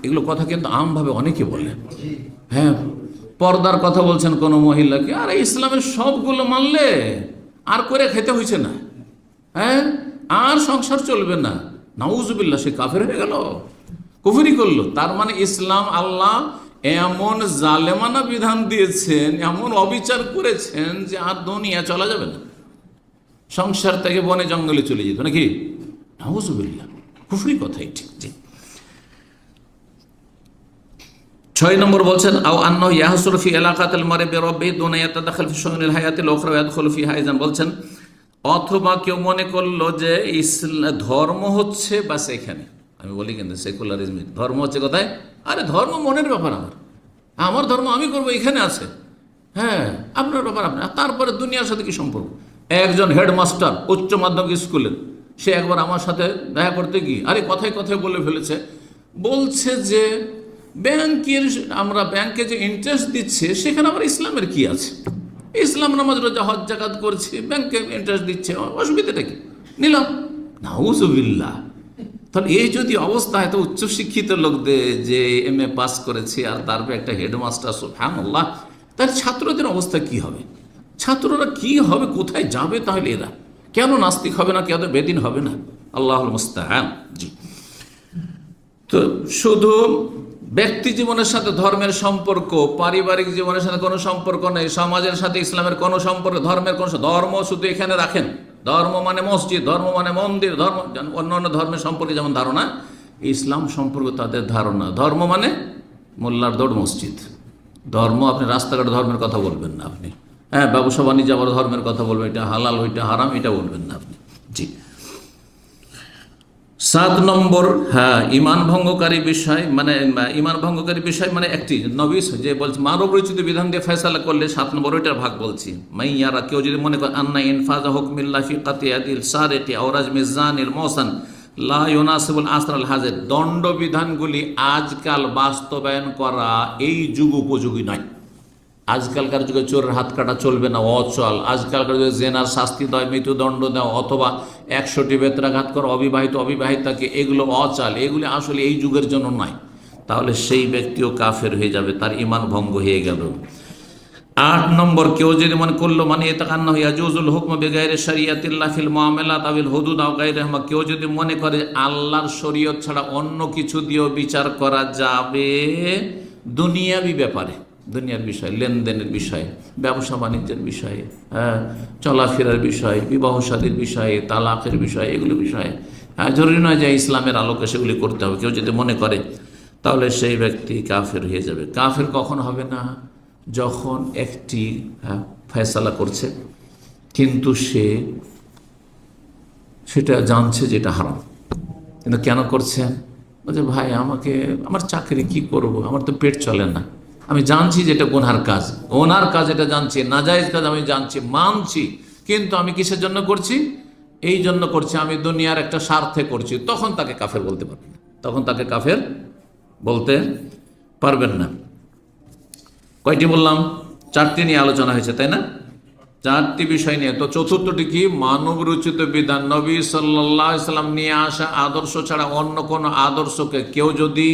এগুলো কথা কিন্তু আমভাবে অনেকে বলে। হ্যাঁ, পর্দার কথা বলছেন কোনো মহিলাকে, আর ইসলামের সবগুলো মানলে আর করে খেতে হয়েছে না, হ্যাঁ, আর সংসার চলবে না। নাউজুবিল্লাহ, সে কাফের হয়ে গেল, কুফরি করলো। তার মানে ইসলাম, আল্লাহ এমন জালেমানা বিধান দিয়েছেন, এমন অবিচার করেছেন যে আর দুনিয়া চলা যাবে না, সংসার থেকে বনে জঙ্গলে চলে যেত নাকি। নাউজুবিল্লাহ, কুফরি কথাই ঠিক। জি। 6 নম্বর বলছেন, আও আন্নাহু ইয়াহসুলু ফি ইলাকাতিল মারই বিরাব্বিহি দুনা ইয়াতাদাখাল ফি শুনুনিল হায়াতিল উখরা ওয়া ইয়াদখুলু ফিহা আইযান, বলছেন অথবা কেউ মনে করলো যে ধর্ম হচ্ছে বাস এখানে, আমি বলি কিন্তু সেকুলারিজম, ধর্ম হচ্ছে কোথায়, আরে ধর্ম মনের ব্যাপার, আমার ধর্ম আমি করবো, এখানে আছে, হ্যাঁ আপনার ব্যাপার আপনার, তারপরে দুনিয়ার সাথে কি সম্পর্ক। একজন হেডমাস্টার উচ্চ মাধ্যমিক স্কুলের, সে একবার আমার সাথে দেখা করতে গিয়ে, আরে কথায় বলে ফেলেছে, বলছে যে আমরা ব্যাংকে যে ইন্টারেস্ট দিচ্ছে সেখানে আবার ইসলামের কি আছে, ইসলাম নামাজ রোজা হজ যাকাত করছে, ব্যাংকে ইন্টারেস্ট দিচ্ছে, অসুবিধাটা কি, নিলাম। নাউজুবিল্লাহ। তাহলে এই যদি অবস্থা, এত উচ্চশিক্ষিত লোকদের যে MA পাস করেছে, আর তারপরে একটা হেডমাস্টার, সুবহানাল্লাহ, তার ছাত্রদের অবস্থা কি হবে, ছাত্ররা কি হবে, কোথায় যাবে, তাহলে এরা কেন নাস্তিক হবে না, কেন বেদিন হবে না, আল্লাহুল মুস্তাআন। জি। তো শুধু ব্যক্তি জীবনের সাথে ধর্মের সম্পর্ক, পারিবারিক জীবনের সাথে কোনো সম্পর্ক নেই, সমাজের সাথে ইসলামের কোনো সম্পর্ক, ধর্মের কোনো, ধর্ম শুধু এখানে রাখেন, ধর্ম মানে মসজিদ, ধর্ম মানে মন্দির, ধর্ম অন্যান্য ধর্মের সম্পর্কে যেমন ধারণা, ইসলাম সম্পর্কে তাদের ধারণা, ধর্ম মানে মোল্লার দৌড় মসজিদ, ধর্ম আপনি রাস্তাঘাট ধর্মের কথা বলবেন না আপনি, হ্যাঁ ব্যবসা বাণিজ্য আবার ধর্মের কথা বলবেন, এটা হালাল ওইটা হারাম এটা বলবেন না আপনি। জি। 7 নম্বর, হ্যাঁ ইমান ভঙ্গকারী বিষয়, মানে একটি নবী যে বলছে মানবরচিত বিধান দিয়ে ফয়সালা করলে 7 নম্বর ওইটার ভাগ বলছি। মাইয়ারা, কেউ যদি মনে করে আন্না ইনফাজা হুকমিল্লাহ ফি কাতিয়াতিল সারিকি আও রাজমিজ জানিল মুহসান লা ইউনাসিবুল আসরাল হাজির, দণ্ডবিধানগুলি আজকাল বাস্তবায়ন করা এই যুগ উপযোগী নয়। আজকালকার যুগে চোরের হাত কাটা চলবে না, অচল। আজকালকার যুগে জেনার শাস্তি দেয়, মৃত্যুদণ্ড দেওয়া, অথবা 100টি বেত্রাঘাত করা অবিবাহিতাকে, এগুলো অচাল, এগুলি আসলে এই যুগের জন্য নয়। তাহলে সেই ব্যক্তিও কাফের হয়ে যাবে, তার ঈমান ভঙ্গ হয়ে গেল। 8 নম্বর, কেউ যদি মনে করলো মানে এতাকান্না ইয়াজুজুল হুকম বিগাইরি শরিয়াতিল্লাহ ফিল মুআমালাত আবিল হুদুদ আও গায়রিহিমা, কেউ যদি মনে করে আল্লাহর শরীয়ত ছাড়া অন্য কিছু দিয়েও বিচার করা যাবে দুনিয়াবি ব্যাপারে, দুনিয়ার বিষয়, লেনদেনের বিষয়ে, ব্যবসা বাণিজ্যের বিষয়ে, হ্যাঁ, চলাফেরার বিষয়ে, বিবাহ শাদীর বিষয়ে, তালাকের বিষয়ে, এগুলো বিষয়ে, হ্যাঁ, জরুরি নয় যে ইসলামের আলোকে সেগুলি করতে হবে। কেউ যদি মনে করে তাহলে সেই ব্যক্তি কাফের হয়ে যাবে। কাফের কখন হবে না? যখন একটি ফয়সালা করছে কিন্তু সেটা জানছে যেটা হারাম, কিন্তু কেন করছে? বলছে ভাই আমাকে, আমার চাকরি কি করব, আমার তো পেট চলে না, আমি জানছি যে এটা গুনহার কাজ, ওনার কাজ এটা জানছি, নাজায়েজ কাজ আমি জানছি, মানছি, কিন্তু আমি কিসের জন্য করছি? এই জন্য করছি, আমি দুনিয়ার একটা স্বার্থে করছি। তখন তাকে কাফের বলতে পারবেন না, তখন তাকে কাফের বলতে পারবেন না। কয়টি বললাম? 4টি নিয়ে আলোচনা হয়েছে, তাই না? 4টি বিষয় নিয়ে। তো চতুর্থটি কি? মানব রচিত বিধান, নবী সাল্লাল্লাহু আলাইহি সাল্লাম নিয়ে আসা আদর্শ ছাড়া অন্য কোনো আদর্শকে কেউ যদি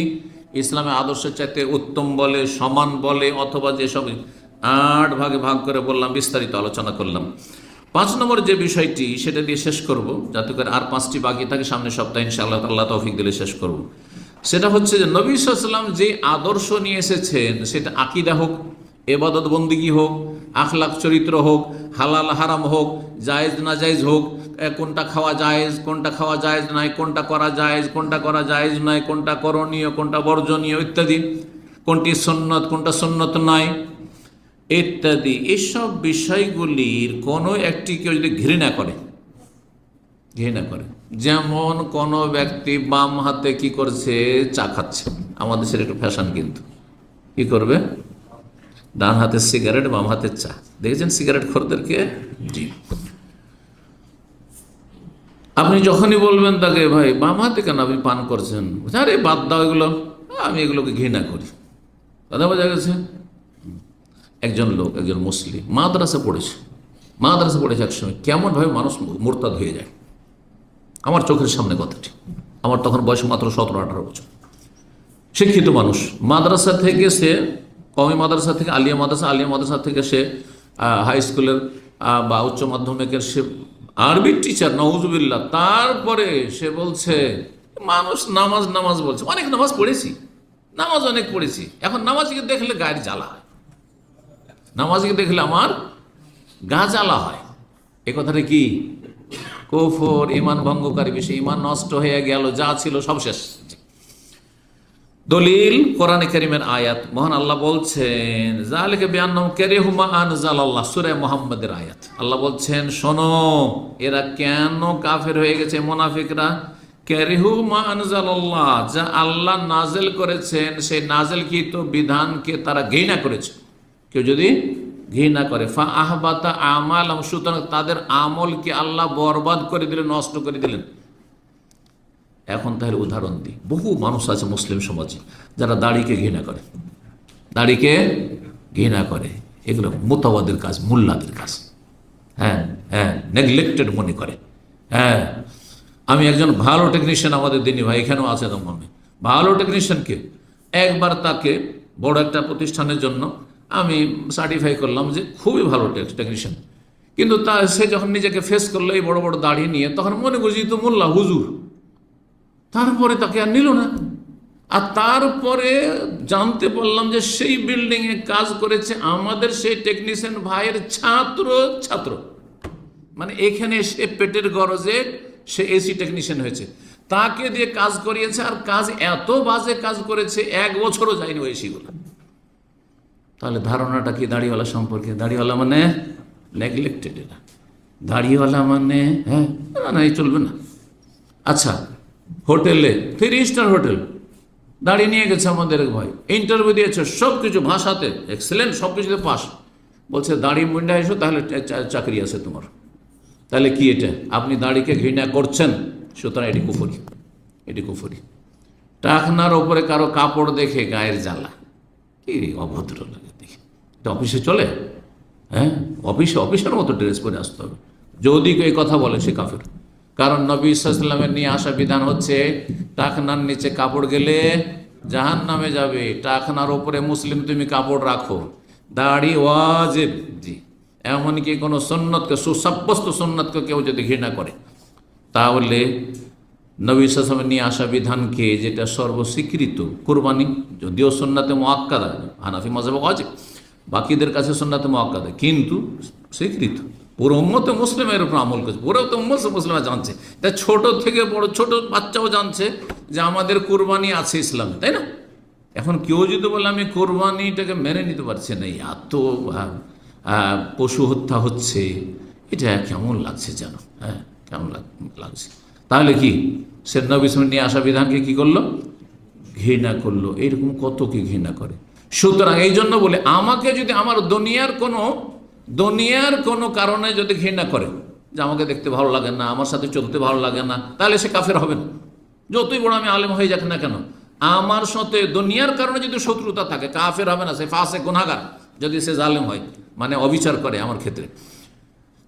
ইসলামের আদর্শের চাইতে উত্তম বলে, সমান বলে, অথবা যেসব 8 ভাগে ভাগ করে বললাম, বিস্তারিত আলোচনা করলাম। 5 নম্বর যে বিষয়টি, সেটা দিয়ে শেষ করব, যাতে করে আর 5টি বাকি থাকে, সামনের সপ্তাহে ইনশাআল্লাহ আল্লাহ তৌফিক দিলে শেষ করব। সেটা হচ্ছে যে নবী সাল্লাল্লাহু আলাইহি ওয়াসাল্লাম যে আদর্শ নিয়ে এসেছেন, সেটা আকীদা হোক, ইবাদত বন্দেগী হোক, আখলাক চরিত্র হোক, হালাল হারাম হোক, জায়েজ না জায়েজ হোক, কোনটা খাওয়া জায়েজ, কোনটা খাওয়া জায়েজ নয়, কোনটা করা জায়েজ, কোনটা করা জায়েজ নয়, কোনটা করণীয়, কোনটা বর্জনীয় ইত্যাদি, কোনটি সুন্নত, কোনটা সুন্নত নয় ইত্যাদি, এসব বিষয়গুলির কোনো একটি কেউ যদি ঘৃণা করে, যেমন কোনো ব্যক্তি বাম হাতে কি করছে, চা খাচ্ছে, আমাদের সেটা একটু ফ্যাশন, কিন্তু কি করবে? ডান হাতে সিগারেট, বাম হাতে চা। দেখেছেন সিগারেট খোরদেরকে? জি। আপনি যখনই বলবেন তাকে ভাই বাম হাতে কেন আপনি পান করছেন, আরে বাদ দাও এগুলো, আমি এগুলোকে ঘৃণা করি, কথা বোঝা গেছে? একজন লোক, একজন মুসলিম মাদ্রাসা পড়েছে একসময়, কেমনভাবে মানুষ মুরতাদ হয়ে যায়, আমার চোখের সামনে কথাটি। আমার তখন বয়স মাত্র 17-18 বছর। শিক্ষিত মানুষ, মাদ্রাসা থেকে সে কওমি মাদ্রাসা থেকে আলিয়া মাদ্রাসা থেকে সে হাই স্কুলের বা উচ্চ মাধ্যমিকের সে আরবির টিচার, নাউজুবিল্লাহ। তারপরে সে বলছে মানুষ নামাজ বলছে, অনেক নামাজ পড়েছি, অনেক পড়েছি, এখন নামাজকে দেখলে গায়ের জ্বালা হয়, নামাজকে দেখলে আমার গা জ্বালা হয়। এ কথাটা কি? কুফর, ঈমান ভঙ্গকারী বিষয়, ঈমান নষ্ট হয়ে গেল, যা ছিল সব শেষ। দলিল কোরআনে কারীমের আয়াত, মহান আল্লাহ বলছেন যালিকা বিআন্নাহুম কারিহু মা আনজালাল্লাহ, সূরা মুহাম্মাদের আয়াত। আল্লাহ বলছেন শোনো, এরা কেন কাফের হয়ে গেছে, মুনাফিকরা, কারিহু মা আনজালাল্লাহ, যা আল্লাহ নাজিল করেছেন সেই নাজিলকৃত বিধানকে তারা ঘৃণা করেছে। কেউ যদি ঘৃণা করে, ফা আহবাতা আমালহুম, সুতরাং তাদের আমলকে আল্লাহ বরবাদ করে দিলেন, নষ্ট করে দিলেন। এখন তাহলে উদাহরণ দিই, বহু মানুষ আছে মুসলিম সমাজে যারা দাড়িকে ঘৃণা করে, এগুলো মুতাওয়াদের কাজ, মুল্লাদের কাজ, নেগলেক্টেড মনে করে। আমি একজন ভালো টেকনিশিয়ান, আমাদের দিনী ভাই এখানেও আছে, মনে ভালো টেকনিশিয়ানকে একবার তাকে বড় একটা প্রতিষ্ঠানের জন্য আমি সার্টিফাই করলাম যে খুবই ভালো টেকনিশিয়ান, কিন্তু সে যখন নিজেকে ফেস করলো এই বড় বড় দাড়ি নিয়ে, তখন মনে করছি তো মোল্লা হুজুর। তারপরে তাকে আর নিল না। আর তারপরে জানতে পারলাম যে সেই বিল্ডিংয়ে কাজ করেছে আমাদের সেই টেকনিশিয়ান ভাইয়ের ছাত্র, মানে এখানে সে পেটের গরজে সে এসি টেকনিশিয়ান হয়েছে, তাকে দিয়ে কাজ করিয়েছে, আর কাজ এত বাজে কাজ করেছে, 1 বছরও যায়নি ওই এসিগুলো। তাহলে ধারণাটা কি দাড়িওয়ালা সম্পর্কে? দাড়িওয়ালা মানে নেগলেক্টেড, এরা দাড়িওয়ালা মানে না, এই চলবে না। আচ্ছা, হোটেলে 3 স্টার হোটেল দাঁড়িয়ে নিয়ে গেছে আমাদের ভাই, ইন্টারভিউ দিয়েছে, সব কিছু ভাষাতে এক্সেলেন্ট, সব কিছুতে পাস, বলছে দাড়ি মুন্ডা এসো তাহলে চাকরি আছে তোমার। তাহলে কি এটা? আপনি দাড়িকে ঘৃণা করছেন, সুতরাং এটি কুফরি। টাকনার ওপরে কারো কাপড় দেখে গায়ের জ্বালা, কি অভদ্র লাগে দেখে। এটা অফিসে চলে? অফিসের মতো ড্রেস পরে আসতে হবে। যদি কেউ এই কথা বলে সে কাফের। কারণ নবী সাল্লাল্লাহু আলাইহি ওয়াসাল্লামের নিয়ে আসা বিধান হচ্ছে টাকনার নিচে কাপড় গেলে জাহান্নামে যাবে, টাকনার ওপরে মুসলিম তুমি কাপড় রাখো। দাড়ি ওয়াজিব, জি। এমনকি কোনো সুন্নতকে, সুসাব্যস্ত সুন্নতকে কেউ যদি ঘৃণা করে, তাহলে নবী সাল্লাল্লাহু আলাইহি ওয়াসাল্লাম নিয়ে আসা বিধানকে, যেটা সর্বস্বীকৃত, কুরবানি যদিও সুন্নাতে মুআক্কাদা, হানাফি মাযহাবে ওয়াজিব, বাকিদের কাছে সুন্নাতে মুআক্কাদা, কিন্তু স্বীকৃত, পুরো উম্মতে মুসলিম এর উপর আমল করছে, পুরো তো উম্মতে মুসলিমা জানছে, তাই ছোট থেকে বড়, ছোট বাচ্চাও জানছে যে আমাদের কুরবানি আছে ইসলামে, তাই না? এখন কেউ যদি বলে আমি কোরবানিটাকে মেনে নিতে পারছি না, এত পশু হত্যা হচ্ছে, এটা কেমন লাগছে যেন, হ্যাঁ কেমন লাগছে, তাহলে কি সে নবী সাল্লাল্লাহু নিয়ে আসা বিধানকে কি করলো? ঘৃণা করলো। এইরকম কত কি ঘৃণা করে। সুতরাং এই জন্য বলে, আমাকে যদি আমার দুনিয়ার কোনো কারণে যদি ঘৃণা করে, যে আমাকে দেখতে ভালো লাগে না, আমার সাথে চলতে ভালো লাগে না, তাহলে সে কাফের হবে না, যতই বড় আমি আলেম হয়ে যাক না কেন। আমার সাথে দুনিয়ার কারণে যদি শত্রুতা থাকে, কাফের হবে না, সে ফাসেক গুনাহগার, যদি সে জালেম হয়, মানে অবিচার করে আমার ক্ষেত্রে।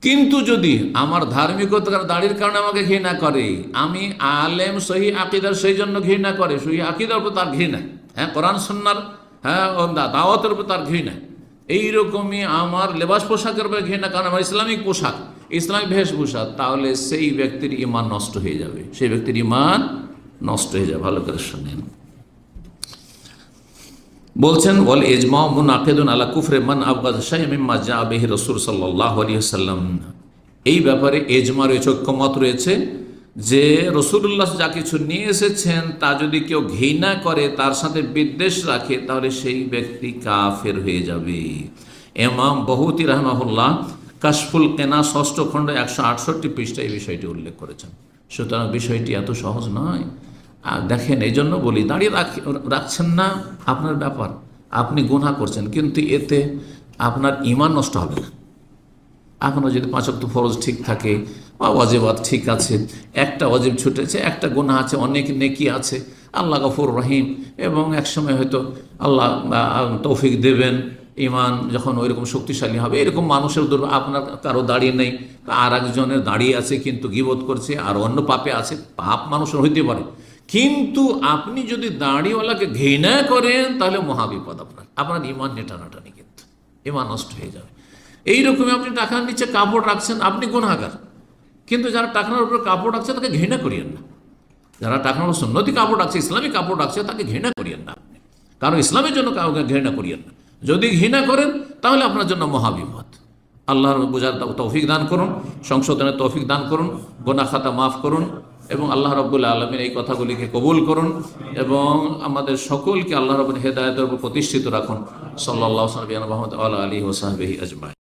কিন্তু যদি আমার ধার্মিকতার, দাড়ির কারণে আমাকে ঘৃণা করে, আমি আলেম, সহি আকীদার সেই জন্য ঘৃণা করে, সহি আকীদার উপর তার ঘৃণা, হ্যাঁ কোরআন সুন্নাহর, হ্যাঁ দাওয়াতের উপর তার ঘৃণা, এইরকমই আমার লেবাস পোশাকের উপর ঘৃণা, কারণ আমার ইসলামিক পোশাক, ইসলামিক বেশভূষা, তাহলে সেই ব্যক্তির ঈমান নষ্ট হয়ে যাবে, সেই ব্যক্তির ঈমান নষ্ট হয়ে যাবে। ভালো করে শুনেন, বলছেন ওয়াল ইজমা মুনাকিদুন আলা কুফরি মান আবগাদ শাইআ মিম্মা জা বিহি রাসূল সাল্লাল্লাহু আলাইহি ওয়াসাল্লাম। এই ব্যাপারে ইজমা রয়েছে, ঐক্যমত রয়েছে, যে রাসূলুল্লাহ যা কিছু নিয়ে এসেছেন তা যদি কেউ ঘৃণা করে, তার সাথে বিদ্বেষ রাখে, তাহলে সেই ব্যক্তি কাফের হয়ে যাবে। ইমাম বহূতি রাহিমাহুল্লাহ কাশফুল কেনা ৬ষ্ঠ খণ্ড ১৬৮ পৃষ্ঠায় এই বিষয়টি উল্লেখ করেছেন। সুতরাং বিষয়টি এত সহজ নয়। দেখেন, এই জন্য বলি, দাঁড়িয়ে রাখছেন না আপনার ব্যাপার, আপনি গুনাহ করছেন, কিন্তু এতে আপনার ঈমান নষ্ট হবে না। এখনও যদি ৫ ওয়াক্ত ফরজ ঠিক থাকে, বা ওয়াজিবাত ঠিক আছে, একটা ওয়াজিব ছুটেছে, একটা গুনাহ আছে, অনেক নেকি আছে, আল্লাহ গফুর রহিম, এবং একসময় হয়তো আল্লাহ তৌফিক দেবেন, ঈমান যখন ওইরকম শক্তিশালী হবে। এরকম মানুষের আপনার কারো দাঁড়িয়ে নেই, আর একজনের দাঁড়িয়ে আছে কিন্তু গীবত করছে, আর অন্য পাপে আছে, পাপ মানুষের হইতে পারে, কিন্তু আপনি যদি দাড়িওয়ালাকে ঘৃণা করেন, তাহলে মহাবিপদ, আপনার ঈমান নেটানাটানি, কিন্তু ঈমান নষ্ট হয়ে যাবে। এইরকমই আপনি টাকার নিচে কাপড় রাখছেন, আপনি গুনাহগার, কিন্তু যারা টাকার উপর কাপড় রাখছে তাকে ঘৃণা করিয়েন না। যারা টাকার উপর সুন্নতি কাপড় রাখছে, ইসলামিক কাপড় রাখছে, তাকে ঘৃণা করিয়েন না আপনি, কারণ ইসলামের জন্য কাউকে ঘৃণা করিয়েন না। যদি ঘৃণা করেন, তাহলে আপনার জন্য মহাবিপদ। আল্লাহর বুঝার তৌফিক দান করুন, সংশোধনের তৌফিক দান করুন, গুনাহ খাতা মাফ করুন, এবং আল্লাহ রাব্বুল আলামিন এই কথাগুলিকে কবুল করুন, এবং আমাদের সকলকে আল্লাহ রাব্বুল হেদায়েতের উপর প্রতিষ্ঠিত রাখুন। সাল্লাল্লাহু আলাইহি ওয়া সাল্লাম আলা আলিহি ওয়া সাহবিহি আজমাইন।